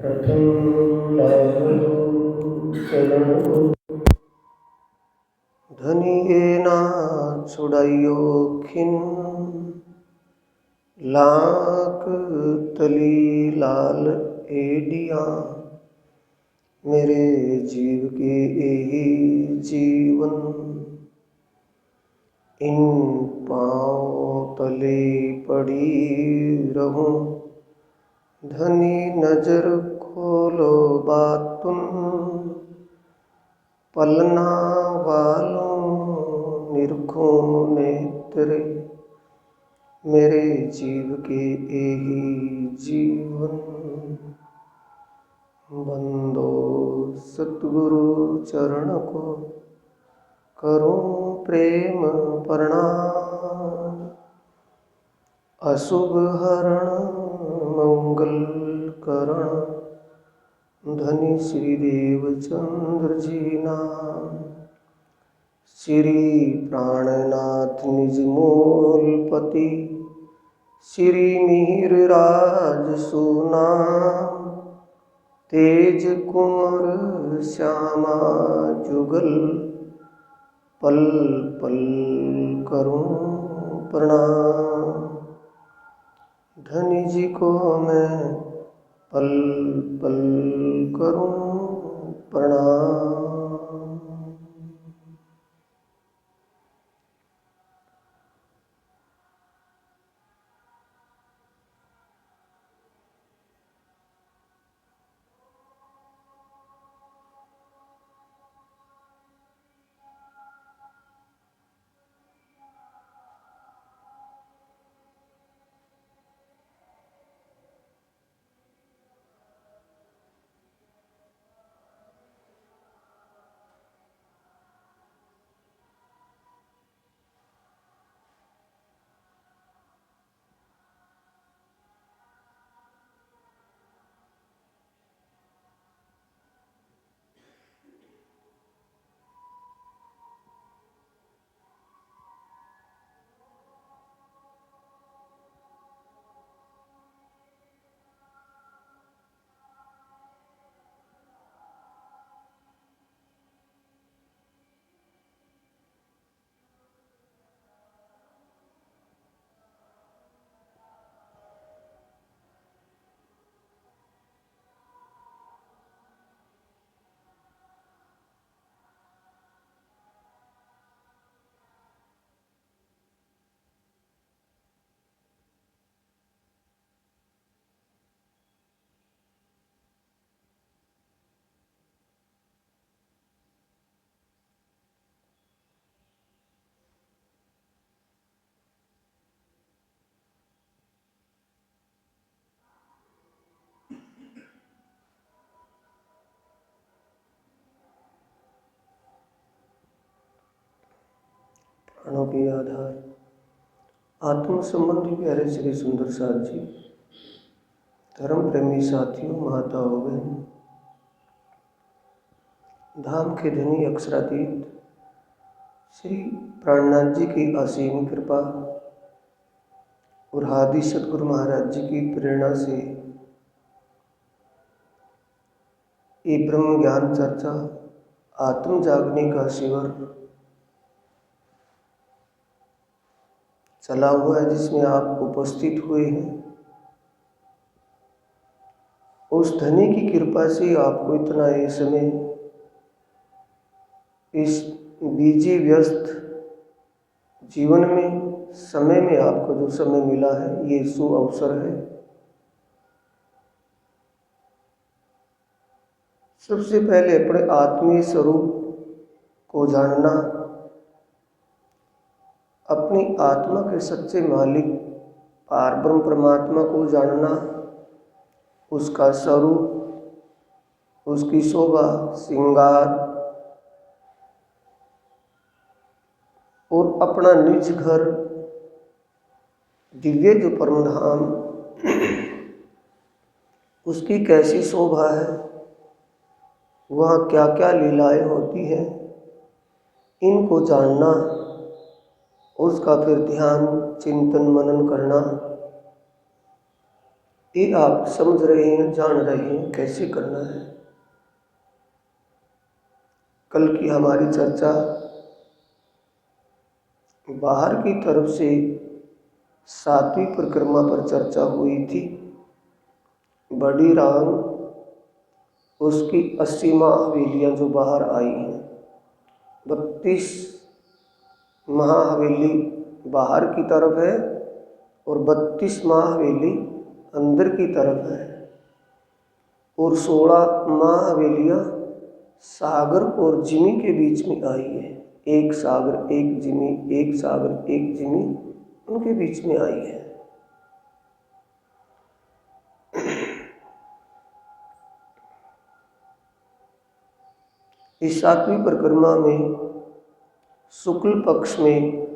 प्रथम लागो चरण को धनिये ना छुड़ाइयो खिन लाख तली लाल एडिया मेरे जीव के यही जीवन इन पाँव तले पड़ी रहूं धनी नजर खोलो बातुन पलना वालों निरखो नेत्र मेरे जीव के यही जीवन बंदो सतगुरु चरण को करूं प्रेम प्रणाम अशुभ हरण मंगल करण धनी श्री देवचंद्र जी नाम श्री प्राणनाथ निज मूलपति श्री मिहिर राज सुनाम तेज कुंवर श्यामा जुगल पल पल करूं प्रणाम धनी जी को मैं पल पल करूं प्रणाम। प्राणों के आधार आत्म संबंधी प्यारे श्री सुंदर साथ जी, धर्म प्रेमी साथियों, माताओं बहन, धाम के धनी अक्षरातीत श्री प्राणनाथ जी की असीम कृपा और आदि सतगुरु महाराज जी की प्रेरणा से ये ब्रह्म ज्ञान चर्चा आत्म जागने का शिविर चला हुआ है, जिसमें आप उपस्थित हुए हैं। उस धनी की कृपा से आपको इतना ये समय इस बिजी व्यस्त जीवन में समय में आपको जो समय मिला है, ये शुभ अवसर है। सबसे पहले अपने आत्मीय स्वरूप को जानना, अपनी आत्मा के सच्चे मालिक पारब्रह्म परमात्मा को जानना, उसका स्वरूप, उसकी शोभा श्रृंगार और अपना निज घर दिव्य जो परम धाम, उसकी कैसी शोभा है, वहाँ क्या क्या लीलाएं होती हैं, इनको जानना, उसका फिर ध्यान चिंतन मनन करना, ये आप समझ रहे हैं, जान रहे हैं कैसे करना है। कल की हमारी चर्चा बाहर की तरफ से 7वीं परिक्रमा पर चर्चा हुई थी। बड़ी राम उसकी 80 महाहवेलियाँ जो बाहर आई हैं, 32 महाहवेली बाहर की तरफ है और 32 महाहवेली अंदर की तरफ है, और 16 महाहवेलियाँ सागर और जिमी के बीच में आई है। एक सागर एक जिमी, एक सागर एक जिमी, उनके बीच में आई है। इस 7वीं परिक्रमा में शुक्ल पक्ष में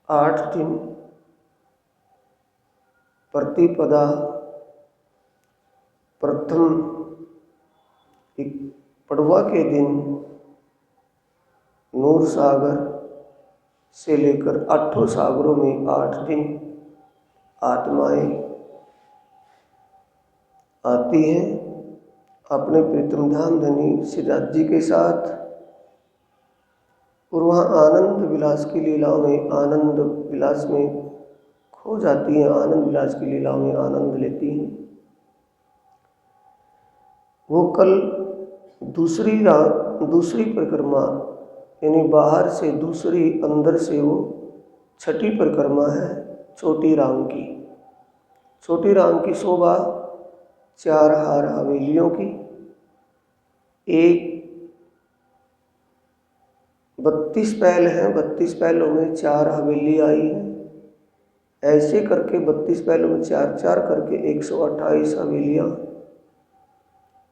8 दिन प्रतिपदा प्रथम पड़वा के दिन नूर सागर से लेकर 8 सागरों में 8 दिन आत्माएं आती हैं अपने प्रीतम धाम धनी सिद्धार्थ जी के साथ, और वहाँ आनंद विलास की लीलाओं में आनंद विलास में खो जाती हैं, आनंद विलास की लीलाओं में आनंद लेती हैं। वो कल दूसरी परिक्रमा यानी बाहर से दूसरी, अंदर से वो 6ठी परिक्रमा है छोटी राम की। छोटी राम की शोभा 4 हार हवेलियों की, एक 32 पहल हैं, 32 पहलों में 4 हवेली आई हैं। ऐसे करके 32 पहलों में 4-4 करके 128 हवेलियाँ,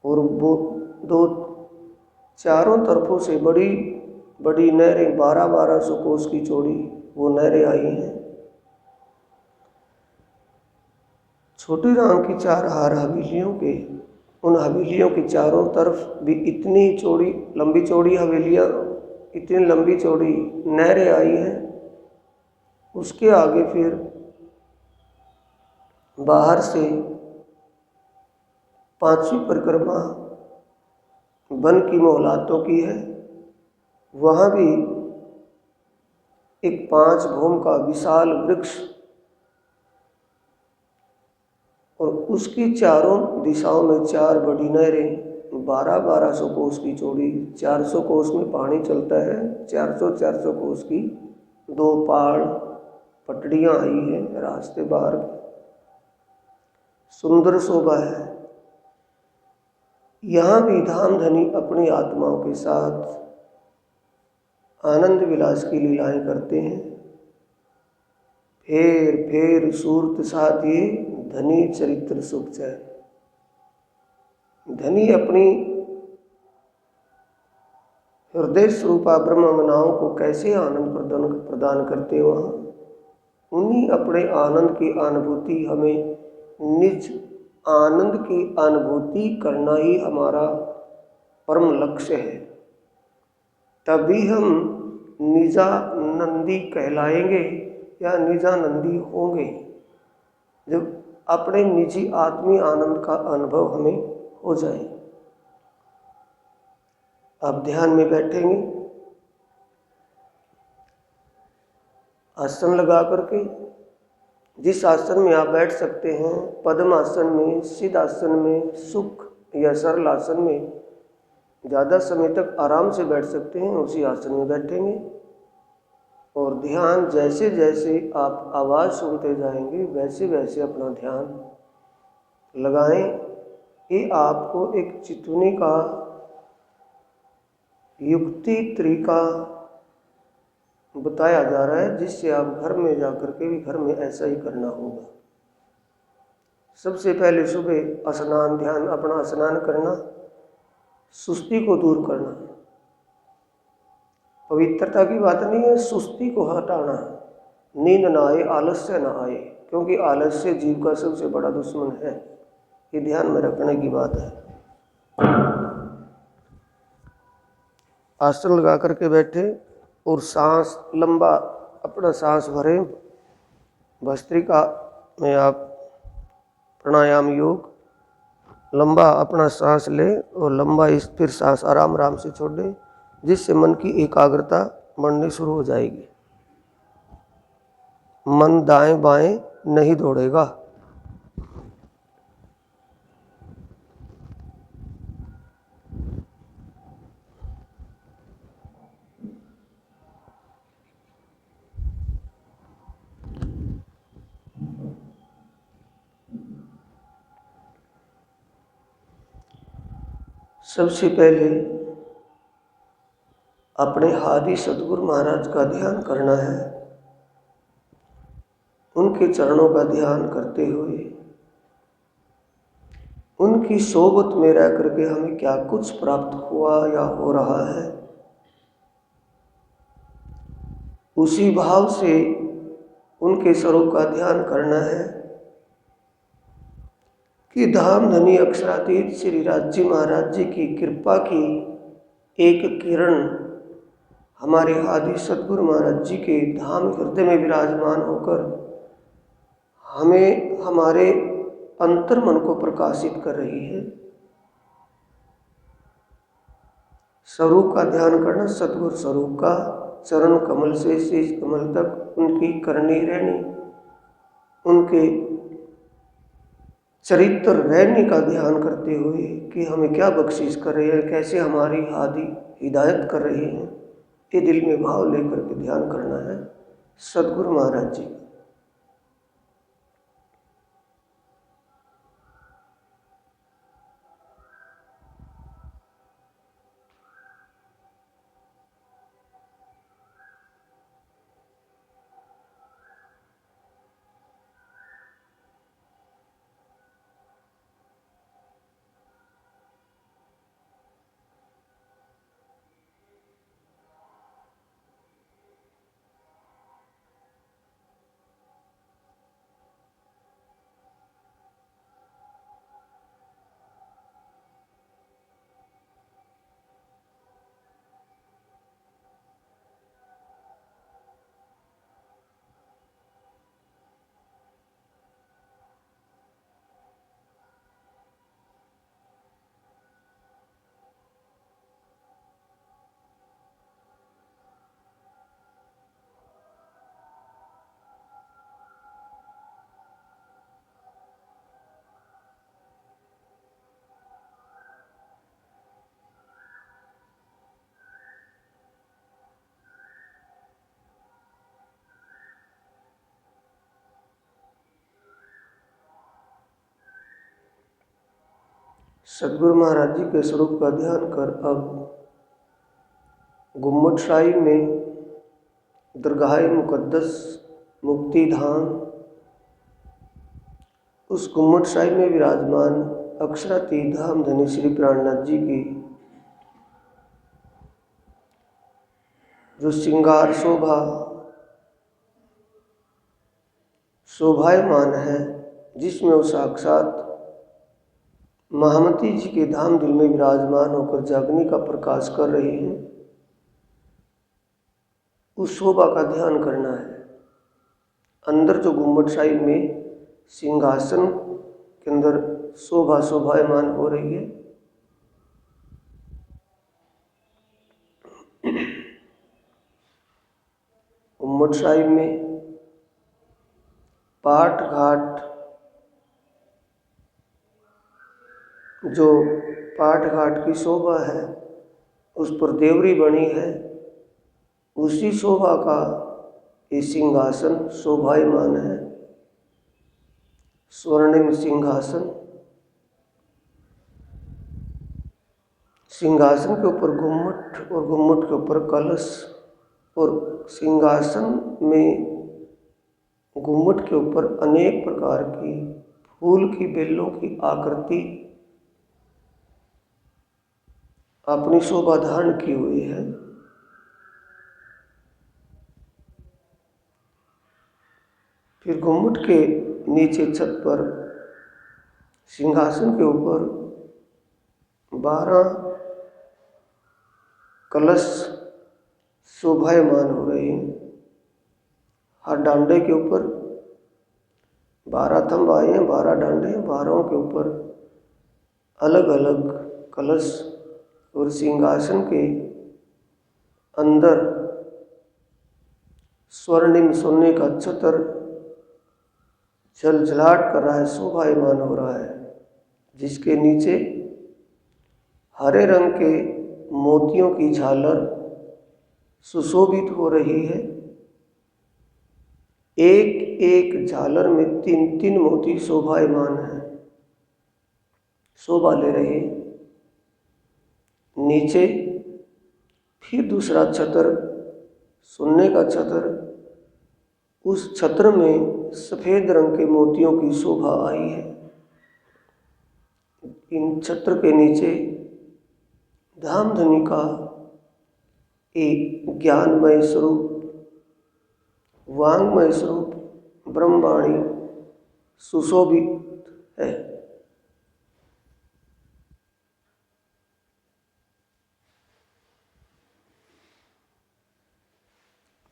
और वो दो चारों तरफों से बड़ी बड़ी नहरें 1200 कोस की चौड़ी वो नहरें आई हैं। छोटी राम की 4 हार हवेलियों के, उन हवेलियों के चारों तरफ भी इतनी चौड़ी लंबी चौड़ी हवेलियाँ, इतनी लंबी चौड़ी नहरें आई हैं। उसके आगे फिर बाहर से 5वीं परिक्रमा वन की मोहलातों की है। वहाँ भी एक 5 भूम का विशाल वृक्ष, और उसकी चारों दिशाओं में 4 बड़ी नहरें 1200 कोस की चौड़ी, 400 कोस में पानी चलता है, 400 कोस की 2 पहाड़ पटड़ियाँ आई हैं रास्ते बाहर की। सुंदर शोभा है। यहाँ भी धाम धनी अपनी आत्माओं के साथ आनंद विलास की लीलाएं करते हैं। फेर फेर सूरत साथ ये धनी चरित्र सुख चैन। धनी अपनी हृदय स्वरूपा ब्रह्मंगनाओं को कैसे आनंद प्रदान करते हैं, वहाँ उन्हीं अपने आनंद की अनुभूति, हमें निज आनंद की अनुभूति करना ही हमारा परम लक्ष्य है। तभी हम निजानंदी कहलाएंगे या निजानंदी होंगे, जब अपने निजी आत्मी आनंद का अनुभव हमें हो जाए। आप ध्यान में बैठेंगे, आसन लगा करके। जिस आसन में आप बैठ सकते हैं, पद्म आसन में, सिद्ध आसन में, सुख या सरल आसन में ज़्यादा समय तक आराम से बैठ सकते हैं, उसी आसन में बैठेंगे। और ध्यान जैसे जैसे आप आवाज़ सुनते जाएंगे वैसे वैसे अपना ध्यान लगाएं। ये आपको एक चितवनी का युक्ति तरीका बताया जा रहा है, जिससे आप घर में जाकर के भी घर में ऐसा ही करना होगा। सबसे पहले सुबह स्नान, ध्यान अपना स्नान करना, सुस्ती को दूर करना। पवित्रता की बात नहीं है, सुस्ती को हटाना। नींद ना आए, आलस्य ना आए, क्योंकि आलस्य जीव का सबसे बड़ा दुश्मन है। ये ध्यान में रखने की बात है। आसन लगा करके बैठे और सांस लंबा अपना सांस भरें। भस्त्रिका में आप प्राणायाम योग। लंबा अपना सांस ले और लंबा स्थिर सांस आराम आराम से छोड़े, जिससे मन की एकाग्रता बढ़नी शुरू हो जाएगी। मन दाएं बाएं नहीं दौड़ेगा। सबसे पहले अपने आदि सद्गुरु महाराज का ध्यान करना है। उनके चरणों का ध्यान करते हुए उनकी सोबत में रह करके हमें क्या कुछ प्राप्त हुआ या हो रहा है, उसी भाव से उनके स्वरूप का ध्यान करना है कि धाम धनी अक्षरातीत श्री राज महाराज जी की कृपा की एक किरण हमारे आदि सद्गुरु महाराज जी के धाम हृदय में विराजमान होकर हमें हमारे अंतर मन को प्रकाशित कर रही है। स्वरूप का ध्यान करना, सद्गुरु स्वरूप का, चरण कमल से शीश कमल तक उनकी करनी रहनी, उनके चरित्र रहने का ध्यान करते हुए कि हमें क्या बख्शिश कर रहे हैं, कैसे हमारी आदि हिदायत कर रहे हैं, ये दिल में भाव लेकर के ध्यान करना है सद्गुरु महाराज जी। सद्गुरु महाराज जी के स्वरूप का ध्यान कर अब गुम्मट शाही में दरगाह मुकद्दस मुक्ति धाम, उस गुम्मट शाही में विराजमान अक्षरातीत धाम धनी श्री प्राणनाथ जी की जो श्रृंगार शोभायमान है, जिसमें वो साक्षात महामती जी के धाम दिल में विराजमान होकर जागने का प्रकाश कर रहे हैं, उस शोभा का ध्यान करना है। अंदर जो गुम्बद शाही में सिंहासन के अंदर शोभायमान हो रही है, गुम्बद शाही में पाठ घाट, जो पाठ घाट की शोभा है उस पर देवरी बनी है, उसी शोभा का ये सिंहासन शोभायमान है। स्वर्णिम सिंहासन, सिंहासन के ऊपर गुम्मट और गुम्मट के ऊपर कलश, और सिंहासन में गुम्मट के ऊपर अनेक प्रकार की फूल की बेलों की आकृति अपनी शोभा धारण की हुई है। फिर गुम्मट के नीचे छत पर सिंहासन के ऊपर 12 कलश शोभायमान हो रहे हैं। हर डांडे के ऊपर 12 थंब आए हैं, 12 डांडे हैं, 12 के ऊपर अलग अलग कलश और सिंहासन के अंदर स्वर्णिम सोने का छत्र झलझलाहट कर रहा है, शोभायमान हो रहा है, जिसके नीचे हरे रंग के मोतियों की झालर सुशोभित हो रही है। एक एक झालर में 3-3 मोती शोभायमान है, शोभा ले रहे हैं। नीचे फिर दूसरा छत्र, सोने का छत्र, उस छत्र में सफेद रंग के मोतियों की शोभा आई है। इन छत्र के नीचे धामधनी का एक ज्ञानमय स्वरूप, वांगमय स्वरूप, ब्रह्मवाणी सुशोभित है।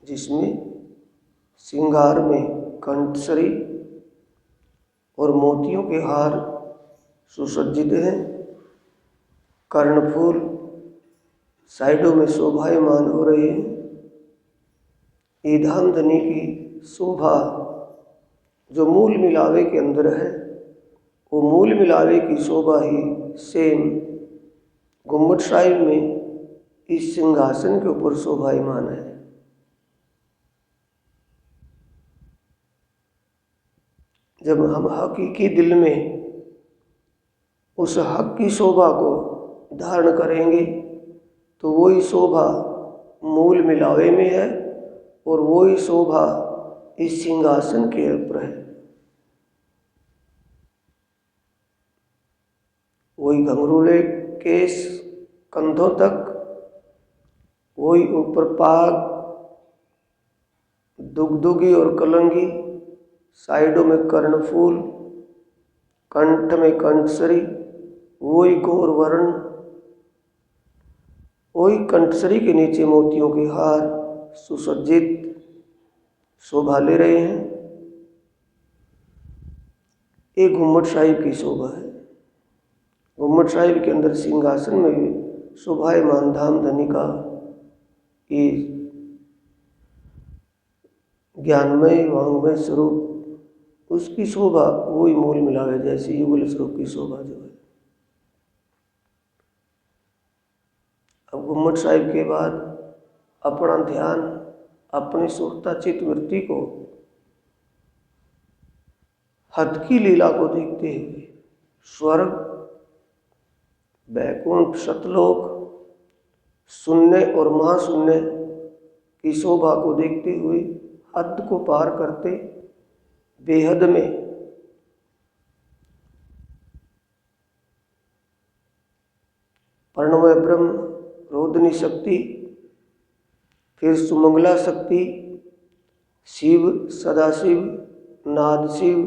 जिसमें श्रृंगार में कंठसरी और मोतियों के हार सुसज्जित हैं। कर्णफूल साइडों में शोभायमान हो रहे हैं। ये धामधनी की शोभा जो मूल मिलावे के अंदर है, वो मूल मिलावे की शोभा ही सेम गुम्बद साहिब में इस सिंहासन के ऊपर शोभायमान है। जब हम हकीकी दिल में उस हक की शोभा को धारण करेंगे तो वही शोभा मूल मिलावे में है और वही शोभा इस सिंहासन के ऊपर है। वही घंघरूले केस कंधों तक, वही ऊपर पाग, दुगदुगी और कलंगी, साइडों में कर्णफूल, कंठ में कंठसरी, वही गौर वर्ण, वही कंठसरी के नीचे मोतियों के हार सुसज्जित शोभा ले रहे हैं। एक गुम्बद साहिब की शोभा है। गुम्बद साहिब के अंदर सिंहासन में भी शोभायमान धामधनी का ये ज्ञानमय वांगमय स्वरूप, उसकी शोभा वही मूल मिलावे जैसे युगल स्वरूप की शोभा जो है। अब गुम्बद साहिब के बाद अपना ध्यान अपनी सुरता चित्त वृत्ति को हद की लीला को देखते हुए स्वर्ग, बैकुंठ, सतलोक, शून्य और महाशून्य की शोभा को देखते हुए हद को पार करते बेहद में प्रणमय ब्रह्म, रोदनी शक्ति, फिर सुमंगला शक्ति, शिव, सदाशिव, नाद शिव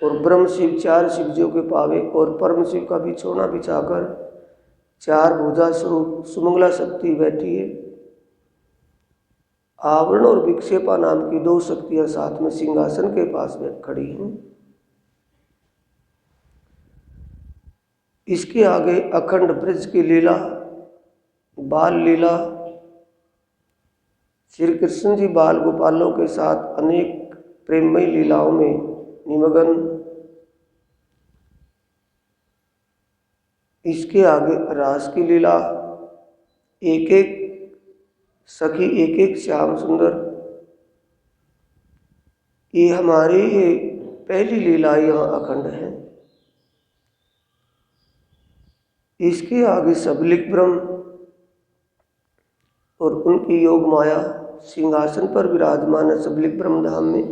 और ब्रह्म शिव, 4 शिवजियों के पावे और परम शिव का बिछौना बिछाकर 4 भुजा स्वरूप सुमंगला शक्ति बैठी है। आवरण और विक्षेपा नाम की 2 शक्तियां साथ में सिंहासन के पास में खड़ी हैं। इसके आगे अखंड ब्रज की लीला, बाल लीला, श्री कृष्ण जी बाल गोपालों के साथ अनेक प्रेममयी लीलाओं में निमग्न। इसके आगे रास की लीला, एक एक सखी, एक एक श्याम सुंदर। ये हमारी पहली लीला यहाँ अखंड है। इसके आगे सबलिक ब्रह्म और उनकी योग माया सिंहासन पर विराजमान है। सबलिक ब्रह्म धाम में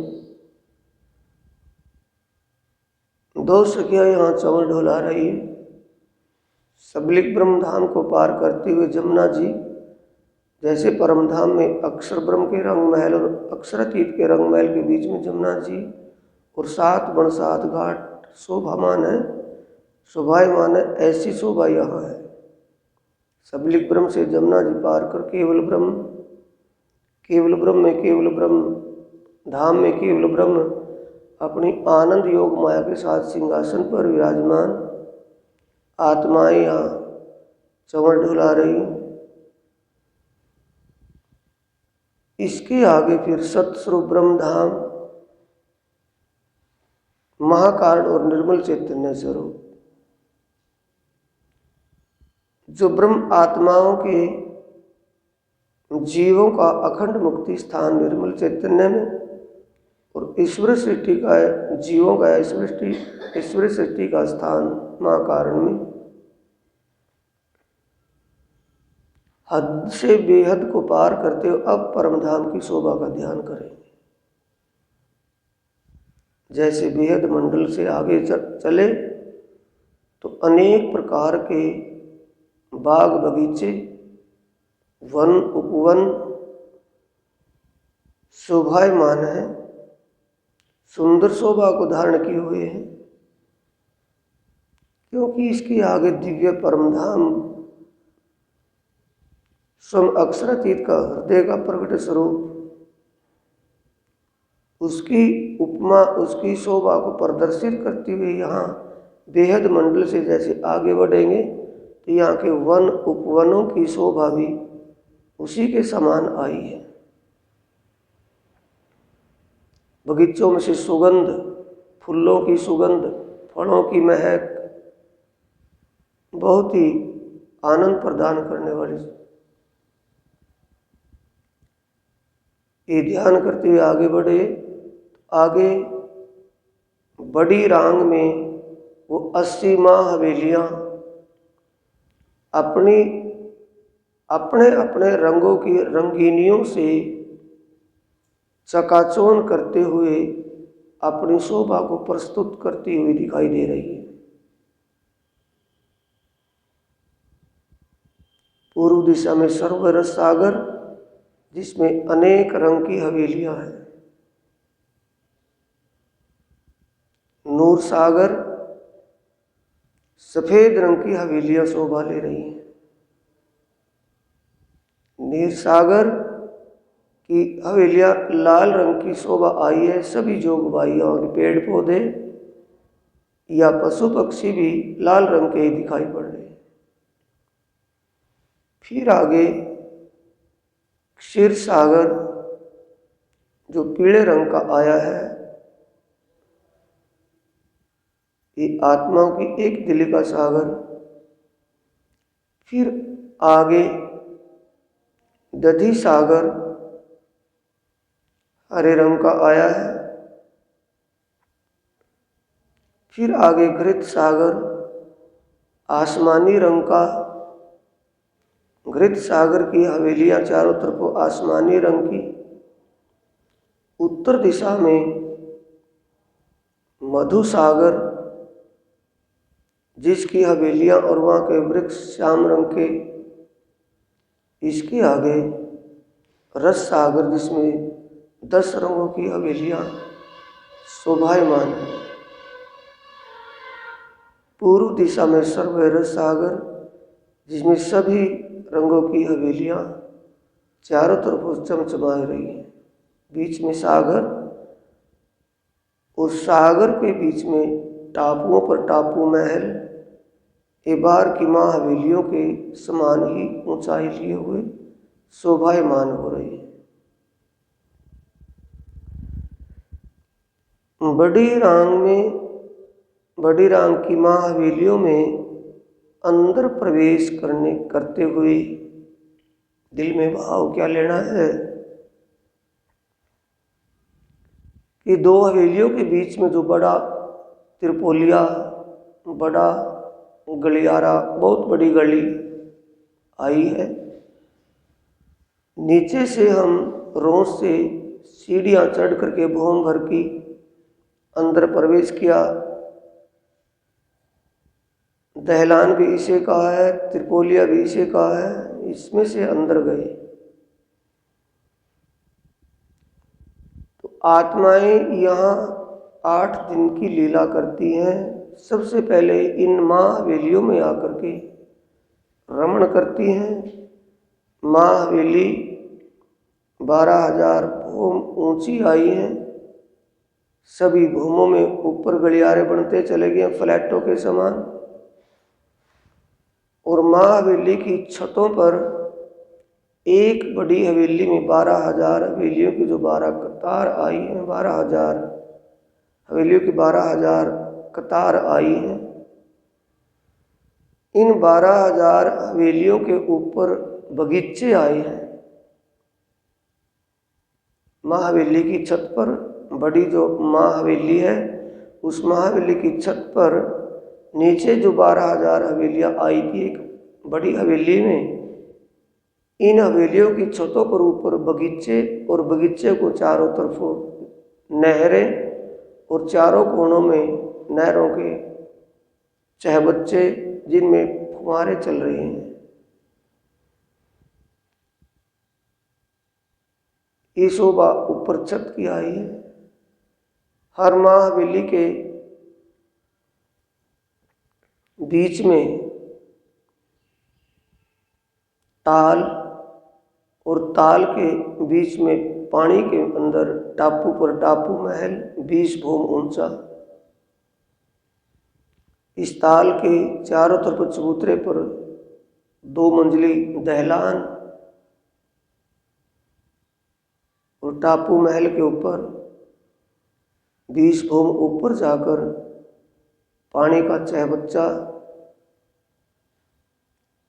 2 सखियां यहाँ चंवर ढोला रही है। सबलिक ब्रह्म धाम को पार करते हुए जमुना जी जैसे परम धाम में अक्षर ब्रह्म के रंग महल और अक्षरातीत के रंग महल के बीच में जमुना जी और 7 बन 7 घाट शोभामान है, शोभायमान है, ऐसी शोभा यहाँ है। सबलिक ब्रह्म से जमुना जी पार कर केवल ब्रह्म, केवल ब्रह्म में केवल ब्रह्म, धाम में केवल ब्रह्म, अपनी आनंद योग माया के साथ सिंहासन पर विराजमान आत्माएं यहाँ चंवर ढुला रही हैं। इसके आगे फिर सतस्वरूप ब्रह्मधाम, महाकारण और निर्मल चैतन्य स्वरूप, जो ब्रह्म आत्माओं के जीवों का अखंड मुक्ति स्थान निर्मल चैतन्य में, और ईश्वर सृष्टि का जीवों का ईश्वर सृष्टि का स्थान महाकारण में, हद से बेहद को पार करते हुए अब परमधाम की शोभा का ध्यान करेंगे। जैसे बेहद मंडल से आगे चले तो अनेक प्रकार के बाग बगीचे, वन उपवन शोभायमान हैं, सुंदर शोभा को धारण किए हुए हैं, क्योंकि इसके आगे दिव्य परमधाम स्वयं अक्षरातीत का हृदय का प्रकट स्वरूप, उसकी उपमा, उसकी शोभा को प्रदर्शित करते हुए यहाँ बेहद मंडल से जैसे आगे बढ़ेंगे तो यहाँ के वन उपवनों की शोभा भी उसी के समान आई है। बगीचों में से सुगंध, फूलों की सुगंध, फलों की महक बहुत ही आनंद प्रदान करने वाली। ये ध्यान करते हुए आगे बढ़े, आगे बड़ी रांग में वो 80 माँ हवेलियाँ अपने अपने रंगों की रंगीनियों से चकाचौंध करते हुए अपनी शोभा को प्रस्तुत करती हुई दिखाई दे रही है। पूर्व दिशा में सर्वरस सागर, जिसमें अनेक रंग की हवेलियां हैं। नूर सागर, सफेद रंग की हवेलियां शोभा ले रही हैं। नीर सागर की हवेलियां लाल रंग की शोभा आई है। सभी जोग बाइयों के पेड़ पौधे या पशु पक्षी भी लाल रंग के ही दिखाई पड़ रहे हैं। फिर आगे क्षीर सागर जो पीले रंग का आया है, ये आत्माओं की एक दिली का सागर। फिर आगे दधी सागर हरे रंग का आया है। फिर आगे घृत सागर आसमानी रंग का। घृत सागर की हवेलियां चारों तरफ आसमानी रंग की। उत्तर दिशा में मधु सागर, जिसकी हवेलियां और वहाँ के वृक्ष श्याम रंग के। इसके आगे रस सागर, जिसमें 10 रंगों की हवेलियां शोभायमान है। पूर्व दिशा में सर्वरस सागर, जिसमें सभी रंगों की हवेलियां चारों तरफ चमचमा रही हैं। बीच में सागर, उस सागर के बीच में टापुओं पर टापू महल एबार की माँ हवेलियों के समान ही ऊंचाई लिए हुए शोभायमान हो रही है। बड़ी रांग की माँ हवेलियों में अंदर प्रवेश करते हुए दिल में भाव क्या लेना है कि 2 हवेलियों के बीच में जो बड़ा त्रिपोलिया, बड़ा गलियारा, बहुत बड़ी गली आई है। नीचे से हम रोज से सीढ़ियां चढ़ करके भूम भर की अंदर प्रवेश किया। दहलान भी इसे कहा है, त्रिपोलिया भी इसे कहा है। इसमें से अंदर गए तो आत्माएं यहाँ 8 दिन की लीला करती हैं। सबसे पहले इन माँ हवेलियों में आकर के रमण करती हैं। माँ हवेली 12,000 भूम ऊंची आई है। सभी भूमों में ऊपर गलियारे बनते चले गए फ्लैटों के समान, और माँ हवेली की छतों पर एक बड़ी हवेली में 12,000 हवेलियों की जो 12 कतार आई हैं, 12,000 हवेलियों की 12,000 कतार आई हैं। इन 12,000 हवेलियों के ऊपर बगीचे आए हैं। माँ हवेली की छत पर, बड़ी जो माँ हवेली है, उस माँ हवेली की छत पर नीचे जो 12,000 हवेलियाँ आई थी एक बड़ी हवेली में, इन हवेलियों की छतों पर ऊपर बगीचे, और बगीचे को चारों तरफों नहरें, और चारों कोनों में नहरों के चहबच्चे जिनमें फुहारे चल रहे हैं। ये शोभा ऊपर छत की आई है। हर माँ हवेली के बीच में ताल, और ताल के बीच में पानी के अंदर टापू पर टापू महल 20 भूम ऊंचा। इस ताल के चारों तरफ चबूतरे पर 2 मंजिली दहलान, और टापू महल के ऊपर 20 भूम ऊपर जाकर पानी का चहबच्चा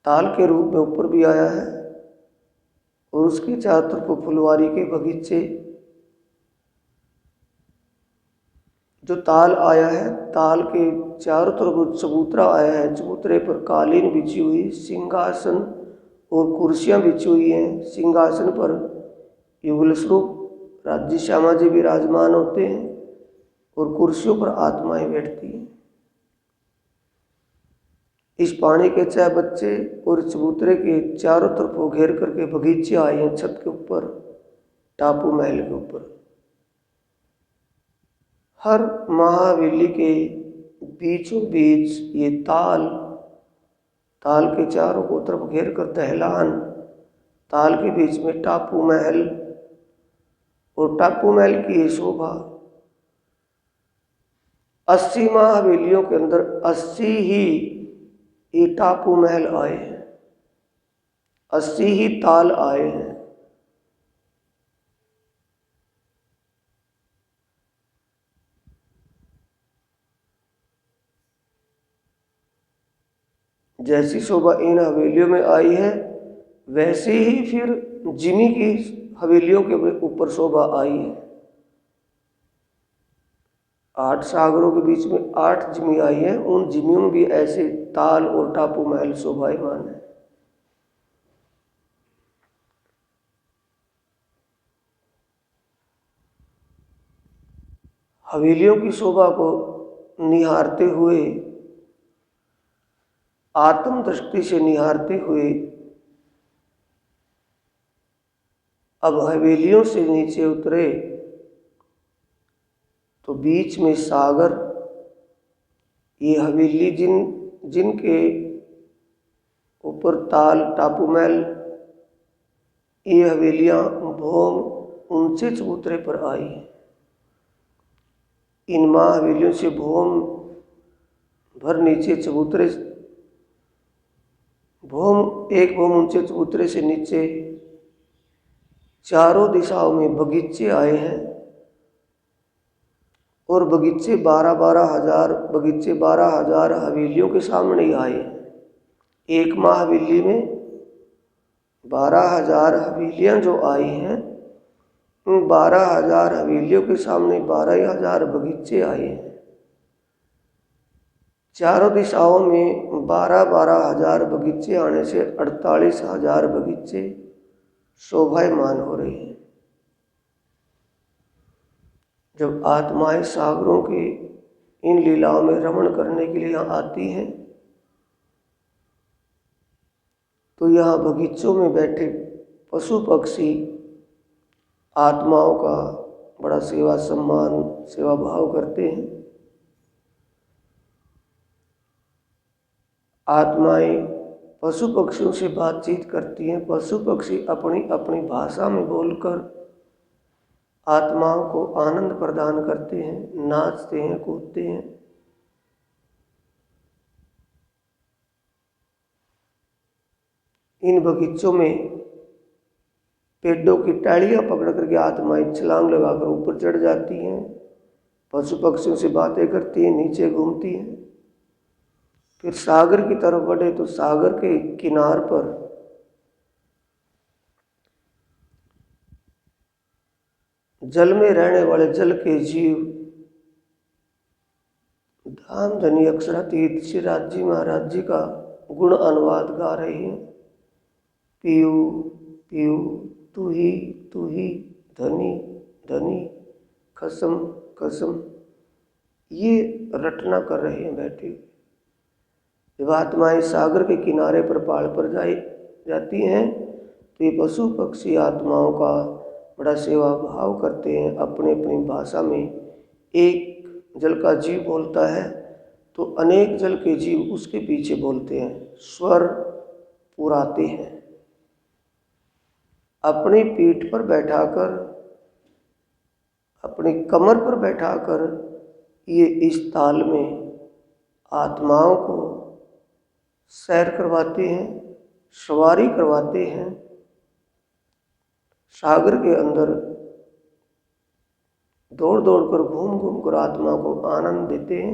ताल के रूप में ऊपर भी आया है, और उसके चारों तरफ फुलवारी के बगीचे। जो ताल आया है, ताल के चारों तरफ चबूतरा आया है, चबूतरे पर कालीन बिछी हुई, सिंहासन और कुर्सियां बिछी हुई हैं। सिंहासन पर युगल स्वरूप राज्य श्यामा जी विराजमान होते हैं, और कुर्सियों पर आत्माएं बैठती हैं। इस पानी के चहबच्चे और चबूतरे के चारों तरफों घेर करके बगीचे आए हैं छत के ऊपर, टापू महल के ऊपर। हर महाहवेली के बीचों बीच ये ताल, ताल के चारों को तरफ घेर कर दहलान, ताल के बीच में टापू महल, और टापू महल की ये शोभा 80 महाहवेलियों के अंदर 80 ही ये टापू महल आए हैं, 80 ही ताल आए हैं। जैसी शोभा इन हवेलियों में आई है, वैसे ही फिर जिमी की हवेलियों के ऊपर शोभा आई है। 8 सागरों के बीच में 8 जिमी आई हैं, उन जिमियों में भी ऐसे ताल और टापू महल शोभायमान है। हवेलियों की शोभा को निहारते हुए, आत्म दृष्टि से निहारते हुए, अब हवेलियों से नीचे उतरे तो बीच में सागर। ये हवेली जिनके ऊपर ताल टापू महल, ये हवेलियां भौम ऊंचे चबूतरे पर आई। इन माँ हवेलियों से भौम भर नीचे चबूतरे, एक भौम ऊंचे चबूतरे से नीचे चारों दिशाओं में बगीचे आए हैं, और बगीचे 12,000 बगीचे 12,000 हवेलियों के सामने ही आए हैं। एक माँ हवेली में 12,000 हवेलियां जो आई हैं, उन 12,000 हवेलियों के सामने 12,000 बगीचे आए हैं। चारों दिशाओं में 12,000 बगीचे आने से 48,000 बगीचे शोभायमान हो रहे हैं। जब आत्माएं सागरों के इन लीलाओं में रमण करने के लिए यहाँ आती हैं, तो यहाँ बगीचों में बैठे पशु पक्षी आत्माओं का बड़ा सेवा सम्मान, सेवा भाव करते हैं। आत्माएं पशु पक्षियों से बातचीत करती हैं। पशु पक्षी अपनी अपनी भाषा में बोलकर आत्माओं को आनंद प्रदान करते हैं, नाचते हैं, कूदते हैं। इन बगीचों में पेड़ों की टालियां पकड़ करके आत्माएं छलांग लगाकर ऊपर चढ़ जाती हैं, पशु पक्षियों से बातें करती हैं, नीचे घूमती हैं। फिर सागर की तरफ बढ़े तो सागर के किनार पर जल में रहने वाले जल के जीव धाम धनी अक्षरातीत श्री राज जी महाराज जी का गुण अनुवाद गा रहे हैं। पियू पियू तू ही धनी धनी कसम कसम, ये रटना कर रहे हैं बैठे। जब आत्माएं सागर के किनारे पर पहाड़ पर जाती हैं तो ये पशु पक्षी आत्माओं का बड़ा सेवा भाव करते हैं। अपने अपनी भाषा में एक जल का जीव बोलता है तो अनेक जल के जीव उसके पीछे बोलते हैं, स्वर पुराते हैं। अपनी पीठ पर बैठाकर, अपनी कमर पर बैठाकर ये इस ताल में आत्माओं को सैर करवाते हैं, सवारी करवाते हैं। सागर के अंदर दौड़ दौड़ कर घूम घूम कर आत्मा को आनंद देते हैं,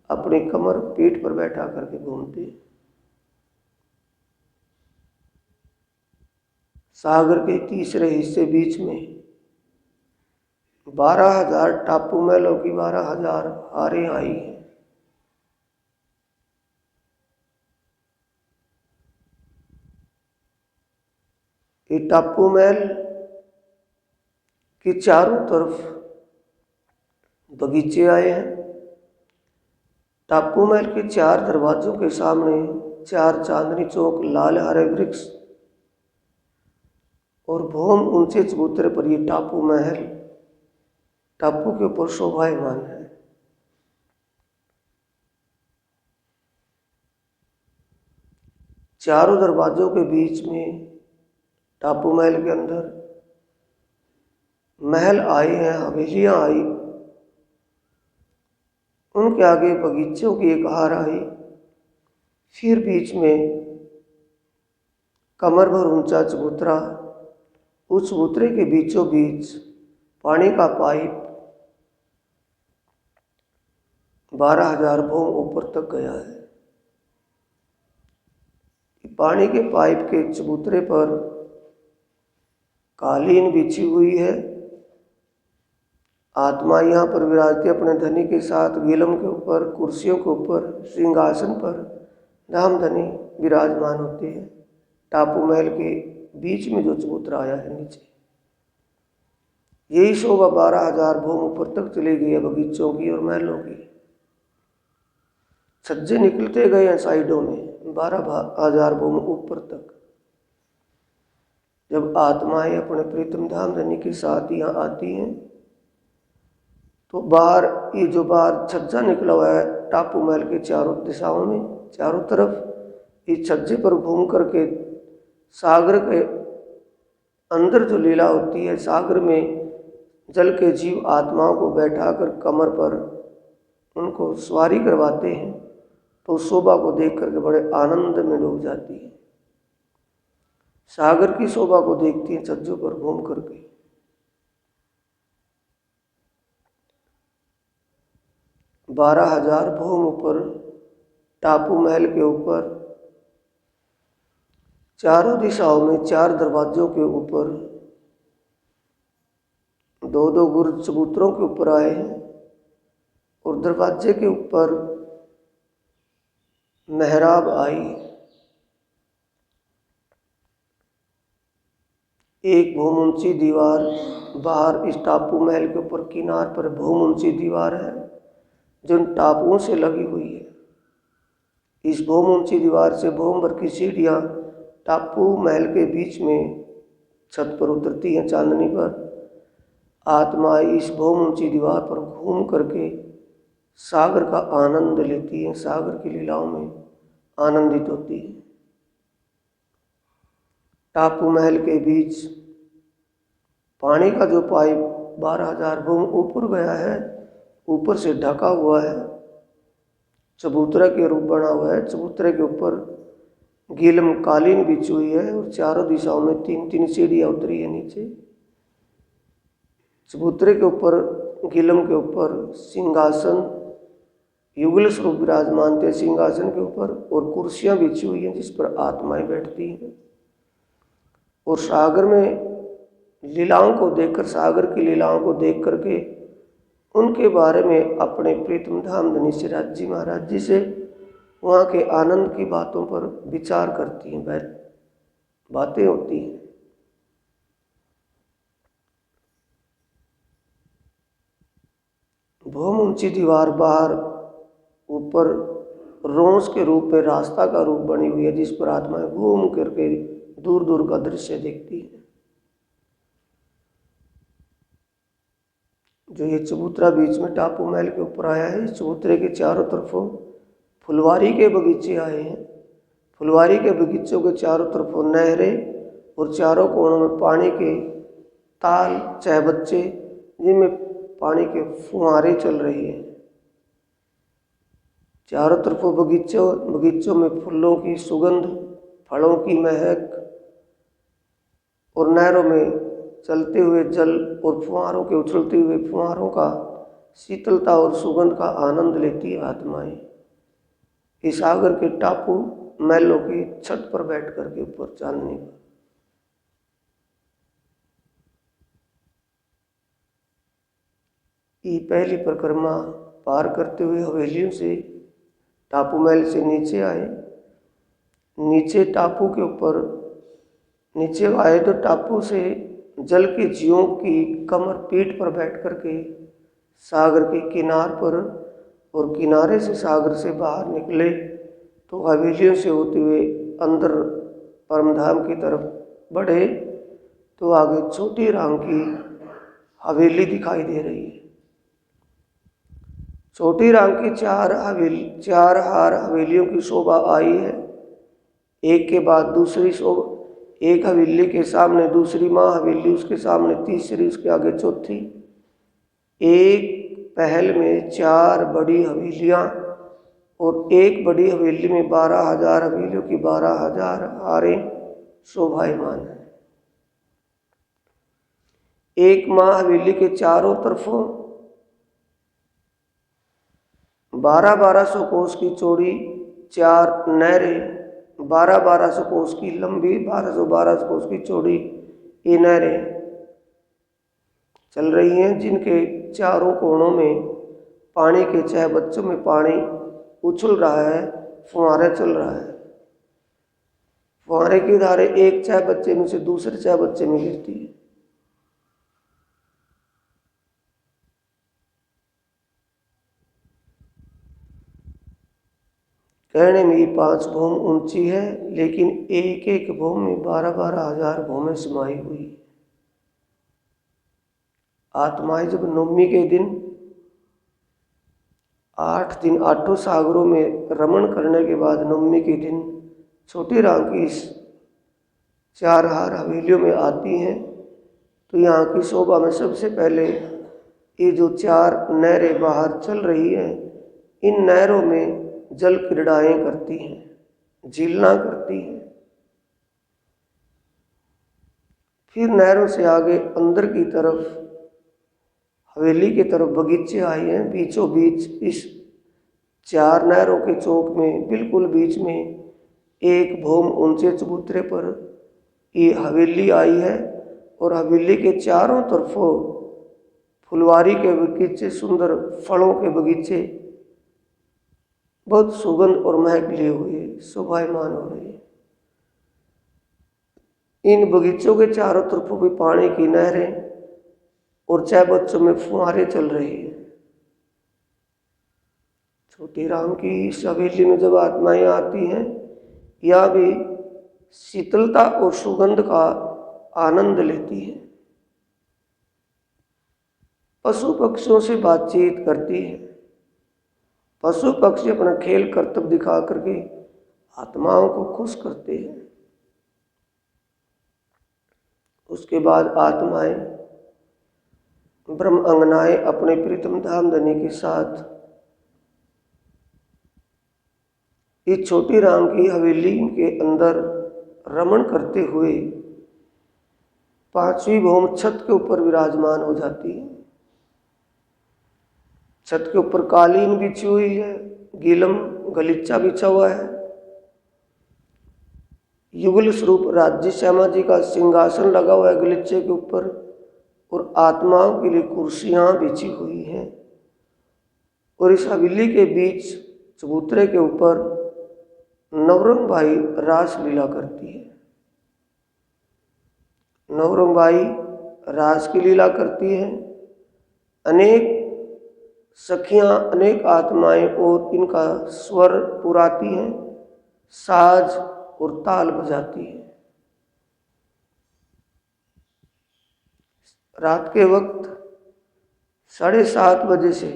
अपनी कमर पीठ पर बैठा करके घूमते हैं। सागर के तीसरे हिस्से बीच में 12,000 टापू महलों की 12,000 हारें आई हैं। ये टापू महल के चारों तरफ बगीचे आए हैं। टापू महल के 4 दरवाजों के सामने 4 चांदनी चौक, लाल हरे वृक्ष और भौम ऊंचे चबूतरे पर ये टापू महल टापू के ऊपर शोभायमान है। चारों दरवाजों के बीच में टापू महल के अंदर महल आए हैं, हवेलियां आई, उनके आगे बगीचों की एक हार आई। फिर बीच में कमर भर ऊंचा चबूतरा, उस चबूतरे के बीचों बीच पानी का पाइप 12,000 भौम ऊपर तक गया है। पानी के पाइप के चबूतरे पर कालीन बिछी हुई है। आत्मा यहाँ पर विराजती अपने धनी के साथ गीलम के ऊपर, कुर्सियों के ऊपर, सिंहासन पर धाम धनी विराजमान होते हैं। टापू महल के बीच में जो चबूतरा आया है नीचे, यही शोभा 12,000 भौम ऊपर तक चली गई है बगीचों की और महलों की। छज्जे निकलते गए हैं साइडों में 12,000 भौम ऊपर तक। जब आत्माएं अपने प्रीतम धाम धनी के साथ यहाँ आती हैं तो बाहर ये जो बाहर छज्जा निकला हुआ है टापू महल के चारों दिशाओं में, चारों तरफ इस छज्जे पर घूम करके सागर के अंदर जो लीला होती है, सागर में जल के जीव आत्माओं को बैठाकर कमर पर उनको सवारी करवाते हैं तो शोभा को देख करके बड़े आनंद में डूब जाती है। सागर की शोभा को देखती हैं छज्जों पर घूम करके। बारह 12,000 भौम ऊपर टापू महल के ऊपर चारों दिशाओं में 4 दरवाजों के ऊपर 2-2 गुरु चबूतरों के ऊपर आए हैं और दरवाजे के ऊपर मेहराब आई। एक भौम ऊंची दीवार बाहर इस टापू महल के ऊपर किनार पर भौम ऊंची दीवार है जो इन टापुओं से लगी हुई है। इस भौम ऊंची दीवार से भौम भर की सीढ़ियाँ टापू महल के बीच में छत पर उतरती हैं चांदनी पर। आत्मा इस भौम ऊंची दीवार पर घूम करके सागर का आनंद लेती हैं, सागर की लीलाओं में आनंदित होती है। टापू महल के बीच पानी का जो पाइप 12,000 भूम ऊपर गया है, ऊपर से ढका हुआ है, चबूतरा के रूप बना हुआ है। चबूतरे के ऊपर गीलम कालीन बिछी हुई है और चारों दिशाओं में 3-3 सीढ़ियाँ उतरी है नीचे। चबूतरे के ऊपर, गीलम के ऊपर सिंहासन युगल स्वरूप विराजमान थे। सिंहासन के ऊपर और कुर्सियां बिछी हुई हैं जिस पर आत्माएं बैठती हैं। और सागर में लीलाओं को देखकर, सागर की लीलाओं को देख करके उनके बारे में अपने प्रीतम धाम धनीश्वराज जी महाराज जी से वहाँ के आनंद की बातों पर विचार करती हैं, बातें होती हैं। भूम ऊंची दीवार, बाहर ऊपर रोंस के रूप में रास्ता का रूप बनी हुई है जिस पर आत्माएं घूम करके दूर दूर का दृश्य देखती है। जो ये चबूतरा बीच में टापू महल के ऊपर आया है, इस चबूतरे के चारों तरफों फुलवारी के बगीचे आए हैं। फुलवारी के बगीचों के चारों तरफों नहरें और चारों कोनों में पानी के ताल, चहबच्चे, जिनमें पानी के फुहारे चल रही हैं। चारों तरफों बगीचों में फूलों की सुगंध, फलों की महक और नहरों में चलते हुए जल और फुहारों के उछलते हुए फुहारों का शीतलता और सुगंध का आनंद लेती है आत्माएं। इस सागर के टापू महलों की छत पर बैठ करके ऊपर चांदनी पर। ये पहली परिक्रमा पार करते हुए हवेलियों से टापू महल से नीचे आए। नीचे टापू के ऊपर नीचे आए तो टापू से जल के जीवों की कमर पीठ पर बैठ करके सागर के किनार पर, और किनारे से सागर से बाहर निकले तो हवेलियों से होते हुए अंदर परमधाम की तरफ बढ़े तो आगे छोटी राम की हवेली दिखाई दे रही है। छोटी राम की चार हार हवेलियों की शोभा आई है, एक के बाद दूसरी शोभा। एक हवेली के सामने दूसरी माँ हवेली, उसके सामने तीसरी, उसके आगे चौथी। एक पहल में 4 बड़ी हवेलियाँ और एक बड़ी हवेली में 12,000 हवेलियों की 12,000 हारें शोभायमान है। एक माँ हवेली के चारों तरफों 1200 कोस की चौड़ी 4 नहरें, 1200 कोस की लंबी, 1200 कोस की चौड़ी ये नहरें चल रही हैं, जिनके चारों कोनों में पानी के चहबच्चों में पानी उछल रहा है, फुहारे चल रहा है। फुहारे की धारे एक चहबच्चे में से दूसरे चहबच्चे में गिरती है। कहने में ये 5 भूम ऊंची है, लेकिन एक एक भूम में 12,000 भूमें समाई हुई। आत्माएं जब नवमी के दिन 8 दिन 8 सागरों में रमण करने के बाद नवमी के दिन छोटी राम की इस 4 हार हवेलियों में आती हैं तो यहाँ की शोभा में सबसे पहले ये जो 4 नहरें बाहर चल रही हैं, इन नहरों में जल क्रीड़ाएं करती हैं, झीलना करती हैं। फिर नहरों से आगे अंदर की तरफ हवेली की तरफ बगीचे आए हैं। बीचों बीच इस 4 नहरों के चौक में बिल्कुल बीच में एक भूम ऊंचे चबूतरे पर ये हवेली आई है और हवेली के चारों तरफों फुलवारी के बगीचे, सुंदर फलों के बगीचे बहुत सुगंध और महक लिए हुए शोभायमान हो रही है। इन बगीचों के चारों तरफों भी पानी की नहरें और चहबच्चों में फुहारे चल रहे हैं। छोटी राम की इस हवेली में जब आत्माएं आती हैं, यह भी शीतलता और सुगंध का आनंद लेती हैं। पशु पक्षियों से बातचीत करती है। पशु पक्षी अपना खेल करतब दिखा करके आत्माओं को खुश करते हैं। उसके बाद आत्माएं ब्रह्म अंगनाएं अपने प्रीतम धाम धनी के साथ इस छोटी राम की हवेली के अंदर रमण करते हुए पांचवी भौम छत के ऊपर विराजमान हो जाती है। छत के ऊपर कालीन बिछी हुई है, गीलम गलीचा बिछा हुआ है। युगल स्वरूप राज्य श्यामा जी का सिंहासन लगा हुआ है गलीचे के ऊपर, और आत्माओं के लिए कुर्सियां बिछी हुई हैं। और इस हवेली के बीच चबूतरे के ऊपर नवरंग भाई रास लीला करती है। नवरंग भाई रास की लीला करती है। अनेक सखियां, अनेक आत्माएं और इनका स्वर पुराती हैं, साज और ताल बजाती है। रात के वक्त 7:30 बजे से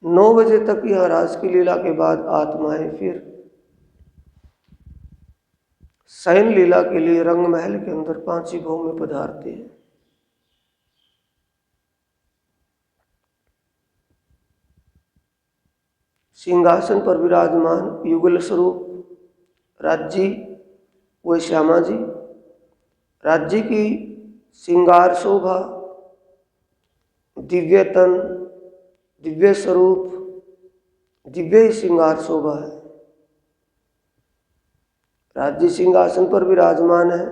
9 बजे तक यह रास की लीला के बाद आत्माएं फिर शयन लीला के लिए रंग महल के अंदर पांचवी भौम में पधारते हैं। सिंहासन पर विराजमान युगल स्वरूप राज्य व श्यामा जी, राज्य की श्रृंगार शोभा, दिव्य तन, दिव्य स्वरूप, दिव्य श्रृंगार शोभा है। राज्य सिंहासन पर विराजमान है।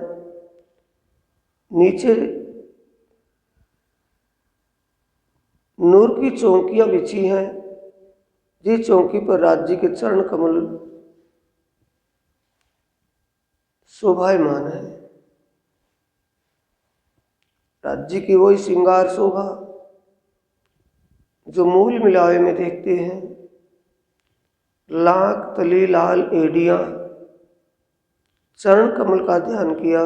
नीचे नूर की चौकियां बिछी हैं, जिस चौकी पर राज्य के चरण कमल शोभायमान है। राज्य की वही श्रृंगार शोभा जो मूल मिलावे में देखते हैं। लाख तली लाल एडियां, चरण कमल का ध्यान किया।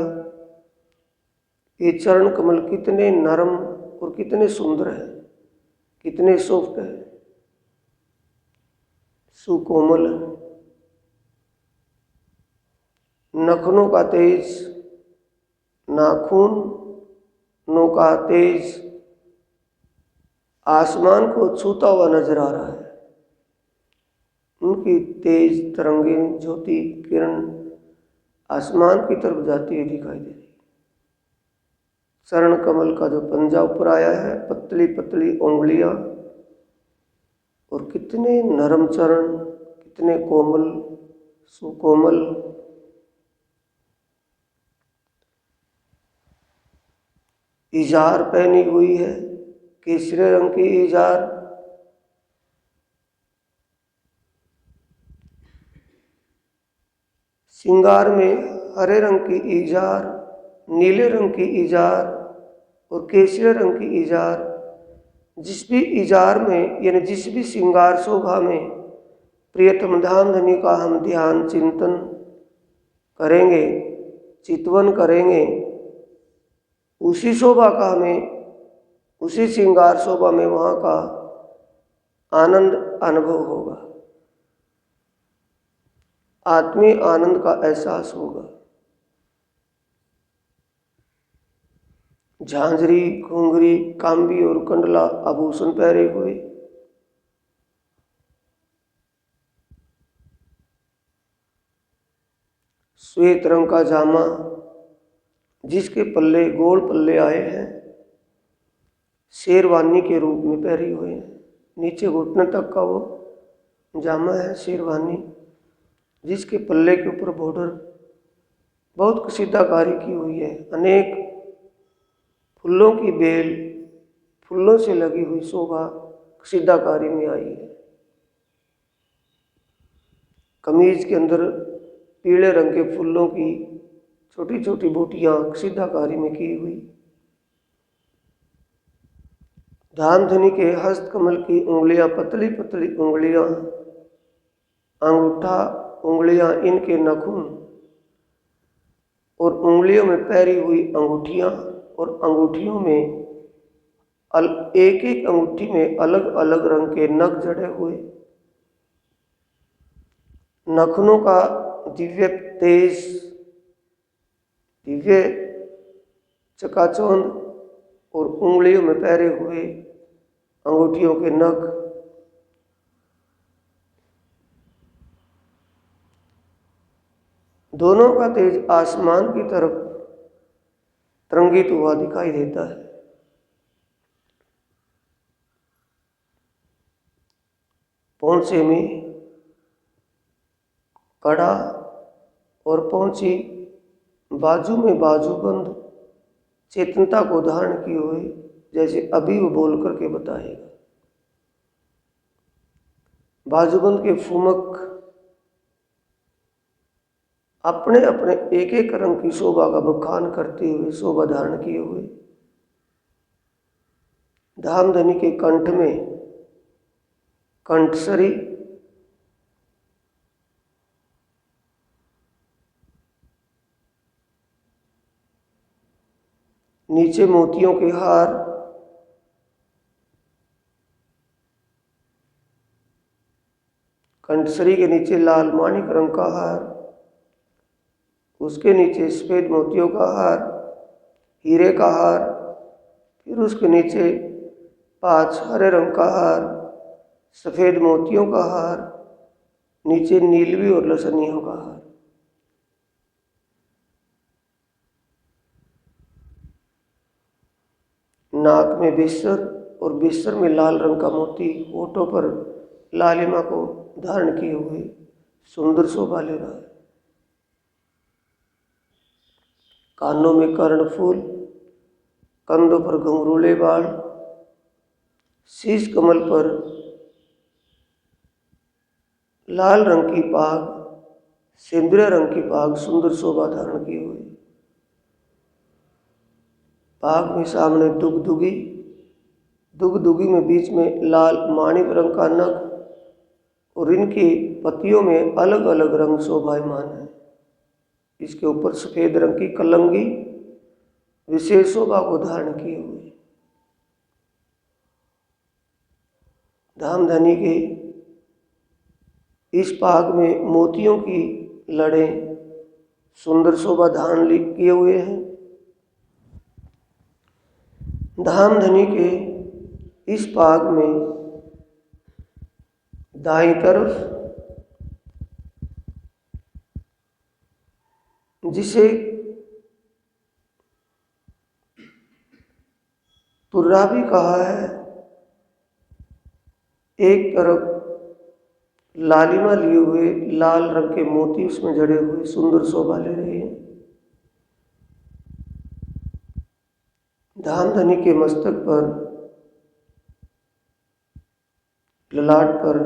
ये चरण कमल कितने नरम और कितने सुंदर है, कितने सॉफ्ट है, सुकोमल है। नखनों का तेज, नाखूनों का तेज आसमान को छूता हुआ नजर आ रहा है। उनकी तेज तरंगें, ज्योति किरण आसमान की तरफ जाती हुई दिखाई दे रही। चरण कमल का जो पंजा ऊपर आया है, पतली पतली उंगलियां, और कितने नरम चरण, कितने कोमल, सुकोमल। इजार पहनी हुई है, केसरी रंग की इजार। श्रृंगार में हरे रंग की इजार, नीले रंग की इजार और केसरी रंग की इजार। जिस भी इजार में यानी जिस भी श्रृंगार शोभा में प्रियतम धाम धनी का हम ध्यान चिंतन करेंगे, चितवन करेंगे, उसी शोभा का हमें, उसी श्रृंगार शोभा में वहाँ का आनंद अनुभव होगा, आत्मीय आनंद का एहसास होगा। झांझरी, घुंघरी, कांबी और कंडला आभूषण पहरे हुए, श्वेत रंग का जामा जिसके पल्ले गोल पल्ले आए हैं, शेरवानी के रूप में पहरी हुए हैं। नीचे घुटने तक का वो जामा है शेरवानी, जिसके पल्ले के ऊपर बॉर्डर बहुत कशीदाकारी की हुई है। अनेक फूलों की बेल, फूलों से लगी हुई शोभा कशीदाकारी में आई है। कमीज के अंदर पीले रंग के फूलों की छोटी छोटी बूटियां कशीदाकारी में की हुई। धामधनी के हस्त कमल की उंगलियां, पतली पतली उंगलियां, अंगूठा उंगलियां, इनके नखून और उंगलियों में पहरी हुई अंगूठियां, और अंगूठियों में एक एक अंगूठी में अलग अलग रंग के नग जड़े हुए। नखनों का दिव्य तेज, दिव्य चकाचौंध, और उंगलियों में पहरे हुए अंगूठियों के नख, दोनों का तेज आसमान की तरफ तरंगित हुआ दिखाई देता है। पहुंचे में कड़ा और पहुंची बाजू में बाजूबंद चेतनता को धारण किए हुए, जैसे अभी वो बोल करके बताएगा। बाजूबंद के फुमक अपने अपने एक एक रंग की शोभा का बखान करते हुए शोभा धारण किए हुए, धामधनी के कंठ में कंठसरी, नीचे मोतियों के हार, कंठसरी के नीचे लाल माणिक रंग का हार, उसके नीचे सफेद मोतियों का हार, हीरे का हार, फिर उसके नीचे 5 हरे रंग का हार, सफेद मोतियों का हार, नीचे नीलवी और लसनियों का हार। नाक में बिस्सर और बिस्सर में लाल रंग का मोती, होठों पर लालिमा को धारण किए हुए सुंदर शोभा ले रहा है। कानों में कर्णफूल, कंधों पर घुंघरूले बाल, शीश कमल पर लाल रंग की पाग, सिंदूर रंग की पाग सुंदर शोभा धारण किए हुए। पाग में सामने दुगदुगी, दुगदुगी में बीच में लाल माणिक रंग का नख और इनकी पत्तियों में अलग अलग रंग शोभायमान है। इसके ऊपर सफेद रंग की कलंगी विशेष शोभा को धारण किए हुए। धामधनी के इस पाग में मोतियों की लड़ें सुंदर शोभा धारण किए हुए हैं। धामधनी के इस पाग में दाईं तरफ जिसे तुर्रा भी कहा है, एक तरफ लालिमा लिए हुए लाल रंग के मोती उसमें जड़े हुए सुंदर शोभा ले रहे हैं। धामधनी के मस्तक पर, ललाट पर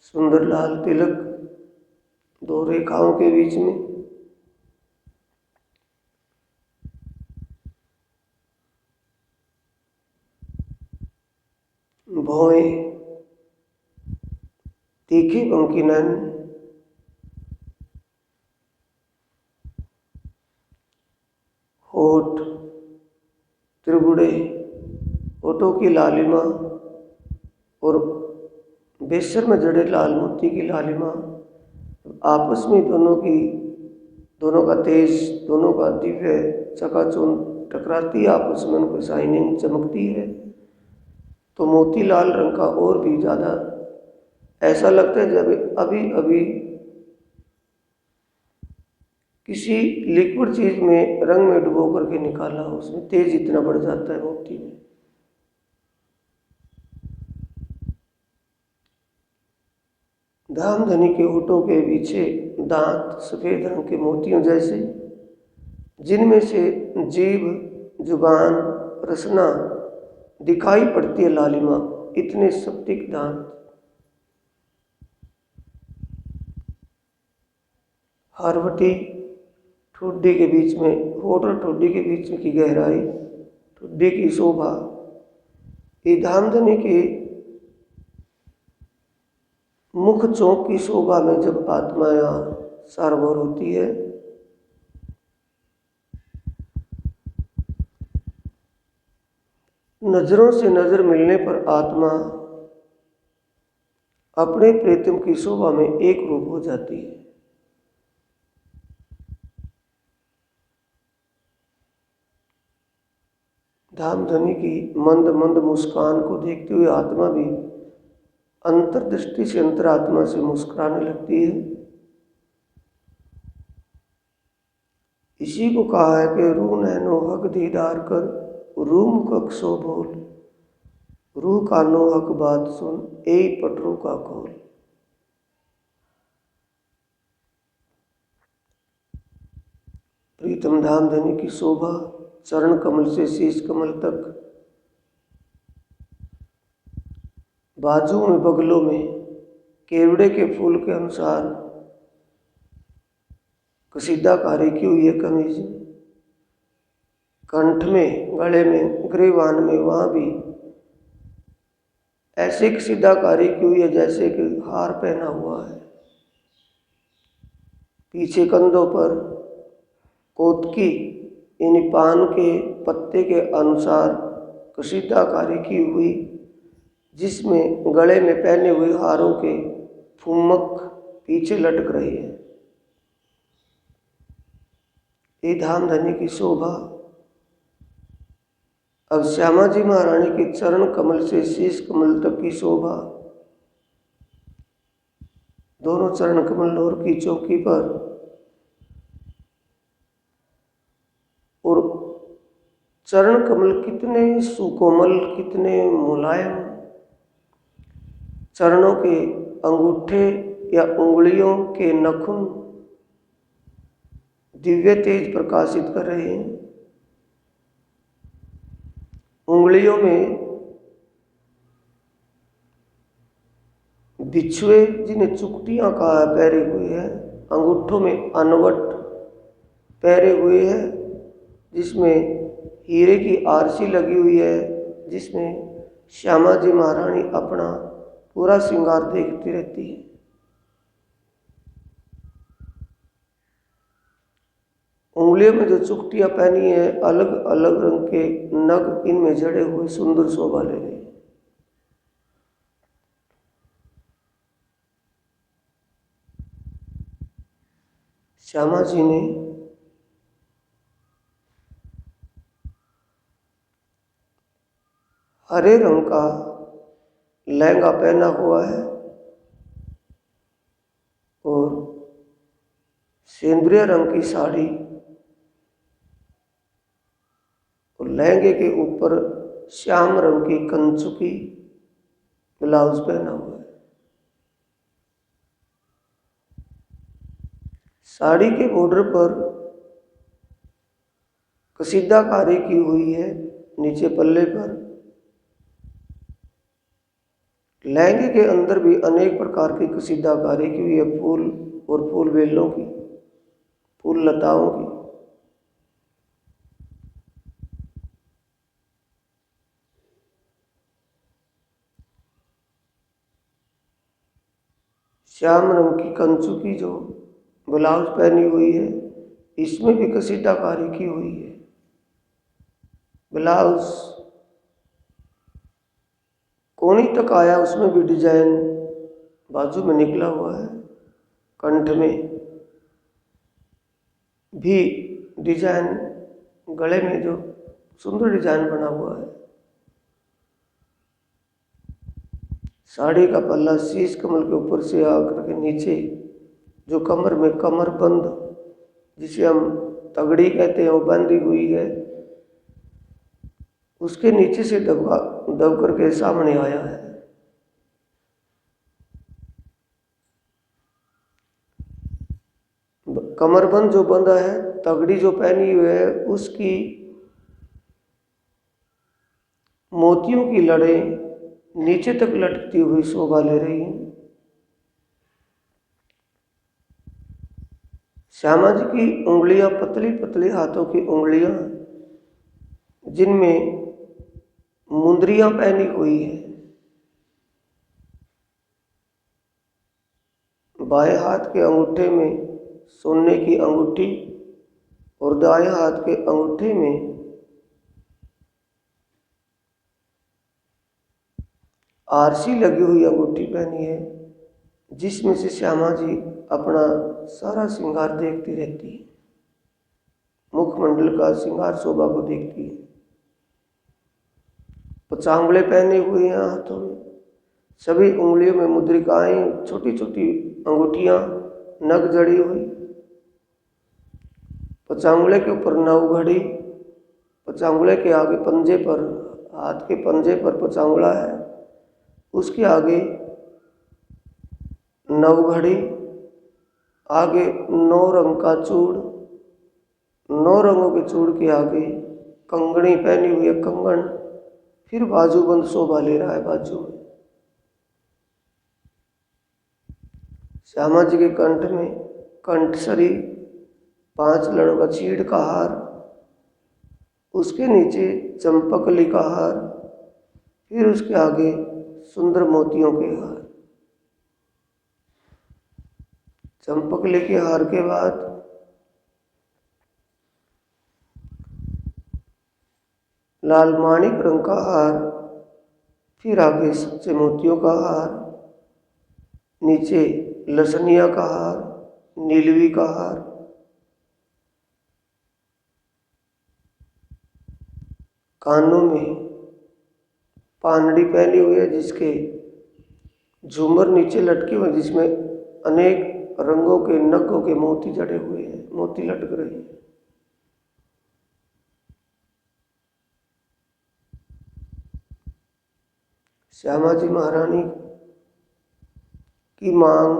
सुंदर लाल तिलक, 2 रेखाओं के बीच में। भौएं, तीखी पंखिनन, होठ त्रिगुड़े, होठों की लालिमा और बेसर में जड़े लाल मोती की लालिमा आपस में दोनों का तेज, दोनों का दिव्य चकाचौंध टकराती है, आपस में उनको शाइनिंग चमकती है, तो मोती लाल रंग का और भी ज़्यादा ऐसा लगता है जब अभी अभी किसी लिक्विड चीज में रंग में डुबो करके निकाला, उसमें तेज इतना बढ़ जाता है मोती में। धामधनी के होठों के पीछे दांत सफेद रंग के मोतियों जैसे, जिनमें से जीभ, जुबान, रसना दिखाई पड़ती है लालिमा, इतने सप्तिक दांत। हारवटी, ठुड्डी के बीच में, होठ और ठुड्डी के बीच में की गहराई, ठुड्डी की शोभा, ये धामधनी के मुख चौक की शोभा में जब आत्मा यहाँ सारभौर होती है, नजरों से नजर मिलने पर आत्मा अपने प्रीतम की शोभा में एक रूप हो जाती है। धामधनी की मंद मंद मुस्कान को देखते हुए आत्मा भी अंतर्दृष्टि से अंतरात्मा से मुस्कुराने लगती है। इसी को कहा है कि रू नैनो हक दीदार कर, रूम कक सो बोल, रू कानो हक बात सुन, ए पटरू का खोल। प्रीतम धामधनी की शोभा चरण कमल से शीश कमल तक, बाजू में बगलों में केवड़े के फूल के अनुसार कसीदाकारी की हुई है कमीज, कंठ में, गले में, ग्रीवान में, वहां भी ऐसी कसीदाकारी की हुई है जैसे कि हार पहना हुआ है। पीछे कंधों पर कोतकी यानी पान के पत्ते के अनुसार कसीदाकारी की हुई, जिसमें गले में पहने हुए हारों के फुम्मक पीछे लटक रही है। ये धामधनी की शोभा अब श्यामा जी महारानी के चरण कमल से शीश कमल तक की शोभा, दोनों चरण कमल और की चौकी पर, और चरण कमल कितने सुकोमल, कितने मुलायम, चरणों के अंगूठे या उंगलियों के नखुन दिव्य तेज प्रकाशित कर रहे हैं। उंगलियों में बिछुए जिन्हें चुकटियां कहा पहरे हुए हैं, अंगूठों में अनवट पहरे हुए हैं, जिसमें हीरे की आरसी लगी हुई है, जिसमें श्यामा जी महारानी अपना पूरा श्रृंगार देखती रहती है। उंगलियों में जो चुकटियां पहनी है, अलग अलग रंग के नग इनमें जड़े हुए सुंदर शोभा ले रही है। श्यामा जी ने हरे रंग का लहंगा पहना हुआ है और सेंद्रिय रंग की साड़ी, और लहंगे के ऊपर श्याम रंग की कंचुकी ब्लाउज पहना हुआ है। साड़ी के बॉर्डर पर कसीदाकारी की हुई है, नीचे पल्ले पर। लहंगे के अंदर भी अनेक प्रकार की कसीदाकारी की हुई है, फूल और फूल बेलों की, फूल लताओं की। श्याम रंग की कंचू की जो ब्लाउज पहनी हुई है, इसमें भी कसीदाकारी की हुई है। ब्लाउज कोनी तक आया, उसमें भी डिजाइन बाजू में निकला हुआ है। कंठ में भी डिजाइन, गले में जो सुंदर डिजाइन बना हुआ है। साड़ी का पल्ला शीश कमल के ऊपर से आकर के नीचे जो कमर में कमर बंद, जिसे हम तगड़ी कहते हैं, वो बंधी हुई है, उसके नीचे से दब करके सामने आया है। कमरबंद जो बंधा है, तगड़ी जो पहनी हुई है, उसकी मोतियों की लड़ें नीचे तक लटकती हुई शोभा ले रही हैं। श्यामा जी की उंगलियां पतली पतली हाथों की उंगलियां, जिनमें मुंदरियां पहनी हुई है। बाएं हाथ के अंगूठे में सोने की अंगूठी और दाएं हाथ के अंगूठे में आरसी लगी हुई अंगूठी पहनी है, जिसमें से श्यामा जी अपना सारा श्रृंगार देखती रहती है, मुखमंडल का श्रृंगार शोभा को देखती है। पचांगुले पहने हुए हैं हाथों में, सभी उंगलियों में मुद्रिकाएं, छोटी छोटी अंगूठियां, नग जड़ी हुई। पचांगुले के ऊपर नवघड़ी, पचांगुले के आगे पंजे पर, हाथ के पंजे पर पचांगुला है, उसके आगे नवघड़ी, आगे 9 रंग का चूड़, 9 रंगों के चूड़ के आगे कंगनी पहनी हुई है, कंगन, फिर बाजूबंद शोभा ले रहा है बाजू में। श्यामा जी के कंठ में कंठसरी, 5 लड़ों का चीड़ का हार, उसके नीचे चंपकली का हार, फिर उसके आगे सुंदर मोतियों के हार। चंपकली के हार के बाद लाल माणिक रंग का हार, फिर आगे सच्चे मोतियों का हार, नीचे लसनिया का हार, नीलवी का हार, कानों में पानड़ी पहनी हुई है जिसके झूमर नीचे लटके हुए, जिसमें अनेक रंगों के नगों के मोती जड़े हुए हैं, मोती लटक रहे हैं। श्यामा जी महारानी की मांग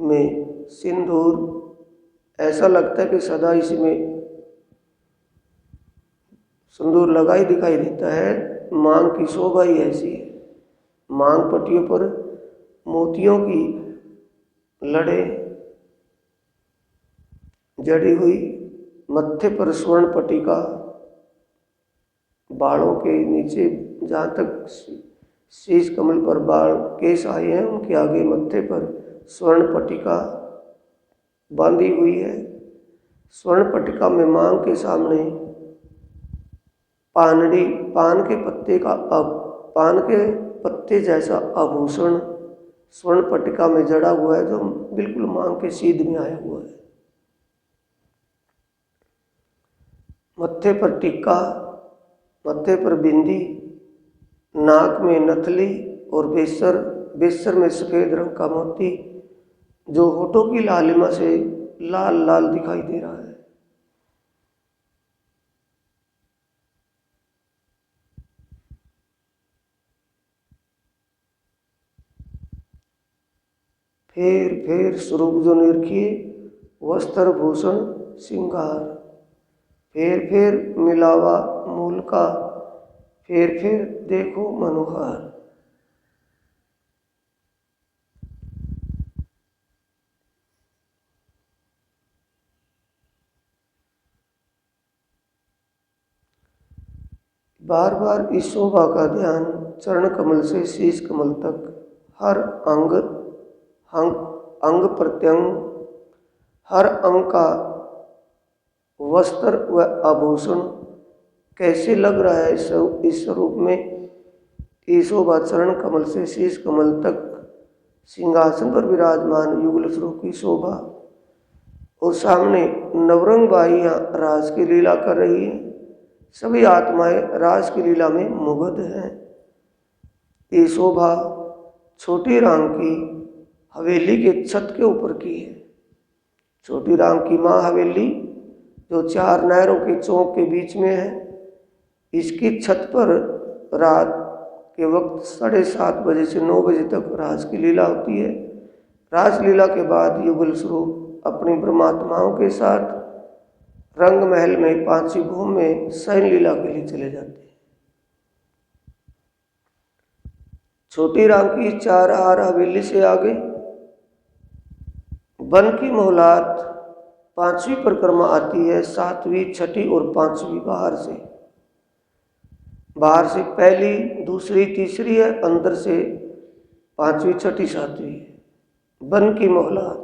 में सिंदूर, ऐसा लगता है कि सदा इसमें सिंदूर लगा ही दिखाई देता है। मांग की शोभा ही ऐसी है। मांग पट्टियों पर मोतियों की लड़े जड़ी हुई, मत्थे पर स्वर्ण पट्टिका, बालों के नीचे जहाँ तक शीश कमल पर बाल केस आए हैं उनके आगे मत्थे पर स्वर्ण पट्टिका बांधी हुई है। स्वर्ण पट्टिका में मांग के सामने पानड़ी, पान के पत्ते जैसा आभूषण स्वर्ण पट्टिका में जड़ा हुआ है, जो बिल्कुल मांग के सीध में आया हुआ है। मत्थे पर टिक्का, मत्थे पर बिंदी, नाक में नथली और बेसर में सफेद रंग का मोती, जो होठों की लालिमा से लाल लाल दिखाई दे रहा है। फेर स्वरूप जो निरखिए, वस्त्र भूषण श्रृंगार, फेर मिलावा मूल का, फेर देखो मनोहार। बार बार इस शोभा का ध्यान चरण कमल से शीश कमल तक, हर अंग प्रत्यंग, हर अंग का वस्त्र व आभूषण कैसे लग रहा है इस स्वरूप में। ये शोभा चरण कमल से शीश कमल तक सिंहासन पर विराजमान युगल स्वरूप की शोभा, और सामने नवरंग बाइयाँ रास की लीला कर रही हैं। सभी आत्माएं रास की लीला में मुग्ध हैं। ये शोभा छोटी राम की हवेली के छत के ऊपर की है। छोटी राम की माँ हवेली जो 4 नहरों के चौक के बीच में है, इसकी छत पर रात के वक्त 7:30 बजे से 9 बजे तक रास की लीला होती है। रास लीला के बाद युगल स्वरूप अपनी ब्रह्मात्माओं के साथ रंग महल में 5वीं भूम में शयन लीला के लिए चले जाते हैं। छोटी राम की 4 हार हवेली से आगे वन की मोहलात 5वीं परिक्रमा आती है, 7वीं, 6ठी और 5वीं बाहर से। बाहर से पहली, दूसरी, तीसरी है, अंदर से 5वीं, 6ठी, 7वीं वन की मोहलात।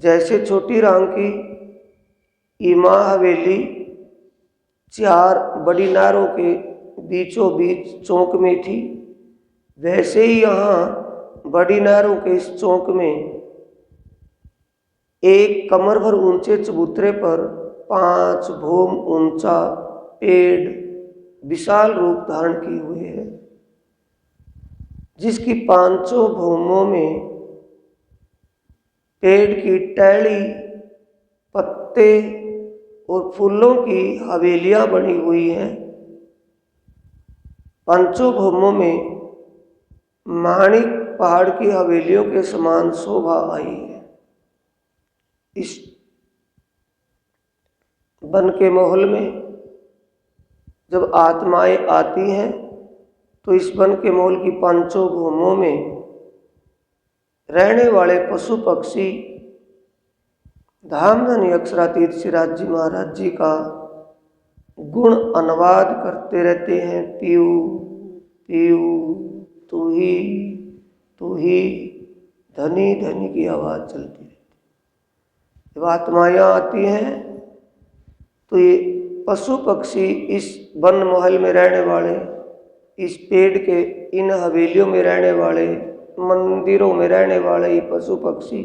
जैसे छोटी राम की ईमा हवेली 4 बड़ी नहरों के बीचों बीच चौक में थी, वैसे ही यहाँ बड़ी नहरों के इस चौक में एक कमर भर ऊंचे चबूतरे पर 5 भूम ऊंचा पेड़ विशाल रूप धारण किए हुए है, जिसकी पांचों भूमों में पेड़ की टहनी, पत्ते और फूलों की हवेलियां बनी हुई हैं। पांचों भूमों में माणिक पहाड़ की हवेलियों के समान शोभा आई है। इस वन के महल में जब आत्माएं आती हैं तो इस वन के महल की पांचों भूमों में रहने वाले पशु पक्षी धामधनी अक्षरातीत श्रीराज जी महाराज जी का गुण अनुवाद करते रहते हैं। पीयू पीयू तू ही धनी धनी की आवाज़ चलती रहती। जब आत्माएं आती हैं तो ये पशु पक्षी इस वन महल में रहने वाले, इस पेड़ के इन हवेलियों में रहने वाले, मंदिरों में रहने वाले ये पशु पक्षी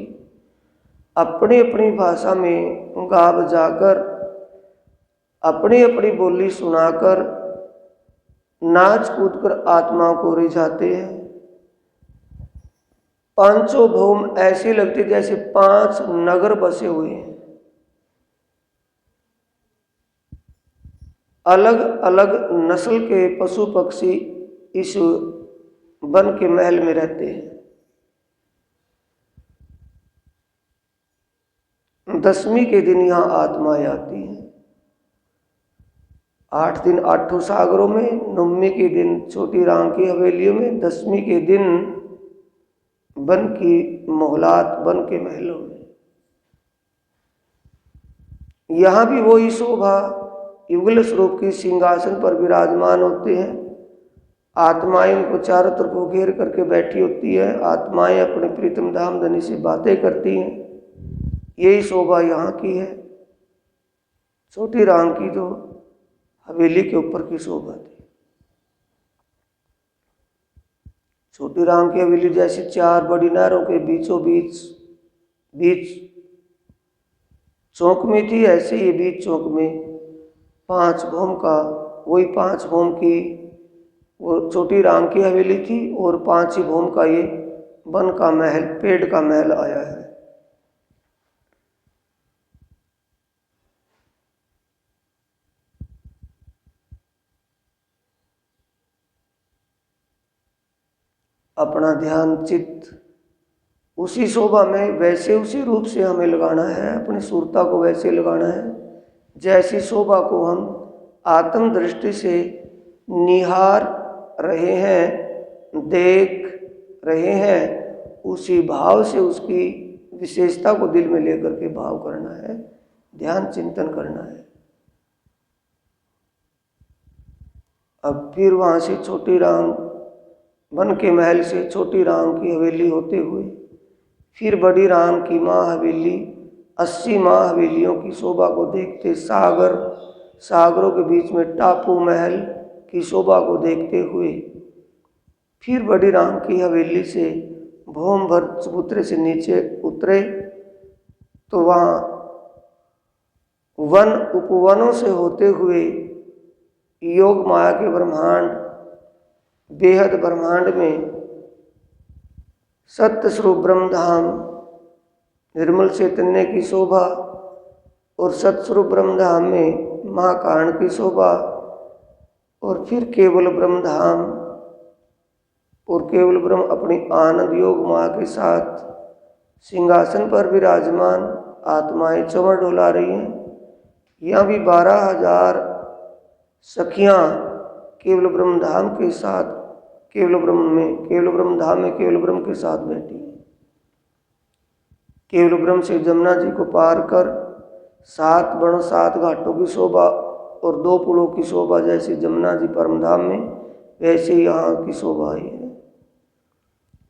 अपनी अपनी भाषा में गा बजाकर, अपनी अपनी बोली सुनाकर, नाच कूद कर आत्माओं को रिझाते हैं। पांचों भूम ऐसी लगती जैसे 5 नगर बसे हुए हैं। अलग अलग नस्ल के पशु पक्षी इस वन के महल में रहते हैं। 10वीं के दिन यहाँ आत्माएं आती हैं। 8 दिन 8 सागरों में, 9वीं के दिन छोटी राम की हवेलियों में, 10वीं के दिन वन की मोहलात, वन के महलों में। यहाँ भी वही शोभा युगल स्वरूप की सिंहासन पर विराजमान होते हैं। आत्माएं उनको चारों तरफ घेर करके बैठी होती है। आत्माएं अपने प्रीतम धाम धनी से बातें करती हैं। यही शोभा यहाँ की है। छोटी राम की जो हवेली के ऊपर की शोभा थी। छोटी राम की हवेली जैसे 4 बड़ी नहरों के बीचों बीच चौक में थी, ऐसे ही बीच चौक में 5 भूम का, वही 5 भूम की वो छोटी राम की हवेली थी और 5 ही भूम का ये वन का महल, पेड़ का महल आया है। अपना ध्यान चित्त उसी शोभा में वैसे उसी रूप से हमें लगाना है। अपनी सुरता को वैसे लगाना है जैसी शोभा को हम आत्म दृष्टि से निहार रहे हैं, देख रहे हैं। उसी भाव से उसकी विशेषता को दिल में लेकर के भाव करना है, ध्यान चिंतन करना है। अब फिर वहाँ से छोटी राम वन के महल से छोटी राम की हवेली होते हुए फिर बड़ी राम की माँ हवेली, 80 माँ हवेलियों की शोभा को देखते, सागरों के बीच में टापू महल की शोभा को देखते हुए फिर बड़ी राम की हवेली से भूम भर चबूतरे से नीचे उतरे तो वहाँ वन उपवनों से होते हुए योग माया के ब्रह्मांड, बेहद ब्रह्मांड में सत्य स्वरूप ब्रह्मधाम, निर्मल चैतन्य की शोभा और सत्स्वरूप ब्रह्मधाम में महाकारण की शोभा और फिर केवल ब्रह्मधाम और केवल ब्रह्म अपनी आनंद योग माया के साथ सिंहासन पर विराजमान आत्माएं चमर डोला रही हैं। यहाँ भी 12,000 सखियाँ केवल ब्रह्मधाम के साथ, केवल ब्रह्मधाम में केवल ब्रह्म के साथ बैठी हैं। केवल ब्रह्म से जमुना जी को पार कर 7 बड़ों 7 घाटों की शोभा और 2 पुलों की शोभा जैसे जमुना जी परमधाम में, वैसे ही यहाँ की शोभा आई है।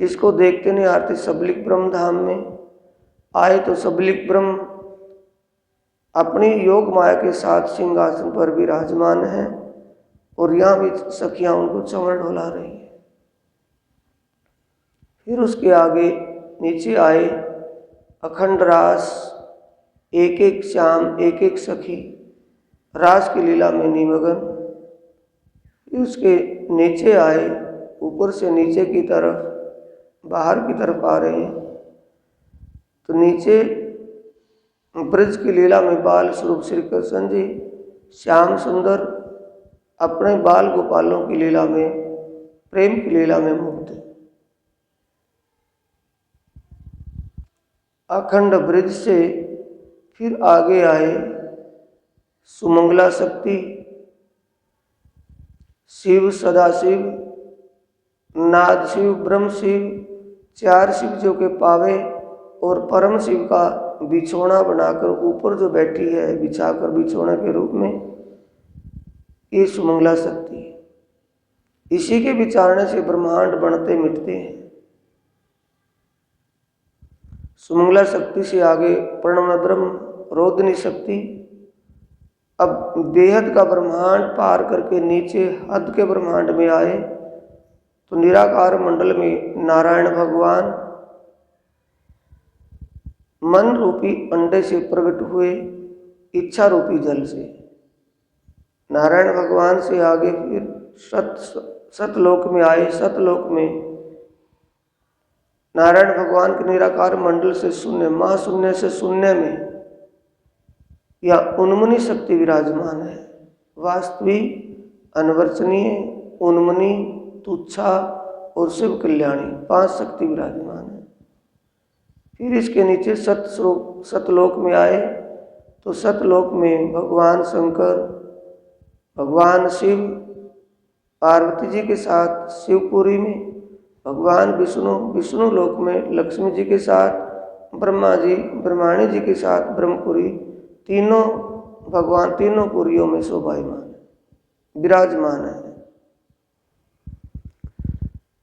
इसको देखते नहीं आते सबलिक ब्रह्मधाम में आए तो सबलिक ब्रह्म अपनी योग माया के साथ सिंहासन पर विराजमान है और यहाँ भी सखियाँ उनको चंवर ढोला रही है। फिर उसके आगे नीचे आए अखंड रास, एक एक श्याम, एक एक सखी रास की लीला में निमग्न। फिर उसके नीचे आए, ऊपर से नीचे की तरफ बाहर की तरफ आ रहे हैं। तो नीचे ब्रज की लीला में बाल स्वरूप श्री कृष्ण जी श्याम सुंदर अपने बाल गोपालों की लीला में, प्रेम की लीला में मुग्ध। अखंड ब्रज से फिर आगे आए सुमंगला शक्ति, शिव सदाशिव, नाद शिव, ब्रह्म शिव, चार शिव जो के पावे और परम शिव का बिछोना बनाकर ऊपर जो बैठी है बिछाकर बिछोना के रूप में, ये सुमंगला शक्ति है। इसी के विचारने से ब्रह्मांड बनते मिटते हैं। सुमंगला शक्ति से आगे प्रणव ब्रह्म रोदनी शक्ति। अब बेहद का ब्रह्मांड पार करके नीचे हद के ब्रह्मांड में आए तो निराकार मंडल में नारायण भगवान मन रूपी अंडे से प्रकट हुए, इच्छा रूपी जल से। नारायण भगवान से आगे फिर सतलोक में आए। सतलोक में नारायण भगवान के निराकार मंडल से शून्य, महाशून्य से शून्य में या उन्मनी शक्ति विराजमान है। वास्तविक, अनवर्चनीय, उन्मनी, तुच्छा और शिव कल्याणी 5 शक्ति विराजमान है। फिर इसके नीचे सतलोक में आए तो सतलोक में भगवान शंकर, भगवान शिव, पार्वती जी के साथ शिवपुरी में, भगवान विष्णु लोक में लक्ष्मी जी के साथ, ब्रह्मा जी ब्रह्माणी जी के साथ ब्रह्मपुरी, तीनों भगवान तीनों पुरियों में शोभायमान है, विराजमान है।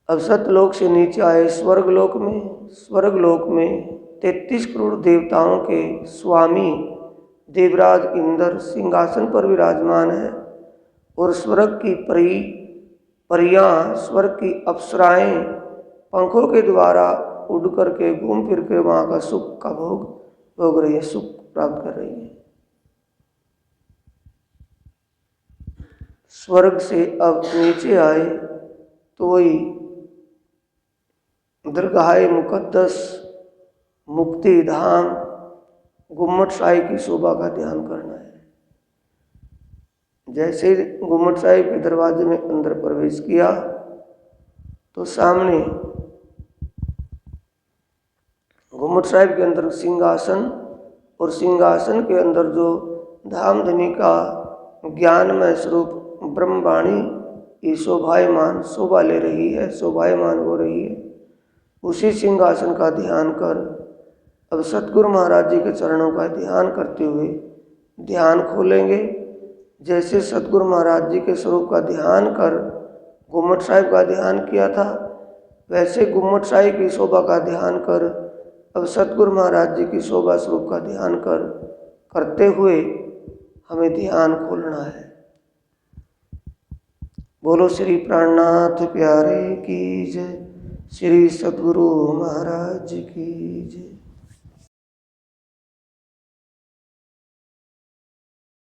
अब सतलोक से नीचे आए स्वर्गलोक में। स्वर्गलोक में 33 करोड़ देवताओं के स्वामी देवराज इंद्र सिंहासन पर विराजमान है और स्वर्ग की परियां, स्वर्ग की अप्सराएं पंखों के द्वारा उड़ करके घूम फिर के वहाँ का सुख का भोग रही है, सुख प्राप्त कर रही है। स्वर्ग से अब नीचे आए तो वही दरगाह मुकद्दस, मुक्ति धाम, गुम्मट साहिब की शोभा का ध्यान करना है। जैसे गुम्मट साहिब के दरवाजे में अंदर प्रवेश किया तो सामने गुम्मट साहिब के अंदर सिंहासन और सिंहासन के अंदर जो धामधनी का ज्ञानमय स्वरूप ब्रह्मवाणी ये शोभा ले रही है, शोभायमान हो रही है। उसी सिंहासन का ध्यान कर अब सतगुरु महाराज जी के चरणों का ध्यान करते हुए ध्यान खोलेंगे। जैसे सतगुरु महाराज जी के स्वरूप का ध्यान कर गुम्मट साहिब का ध्यान किया था, वैसे गुम्मट साहिब की शोभा का ध्यान कर अब सतगुरु महाराज जी की शोभा स्वरूप का ध्यान करते हुए हमें ध्यान खोलना है। बोलो श्री प्राणनाथ प्यारे की जय, श्री सद्गुरु महाराज की जय।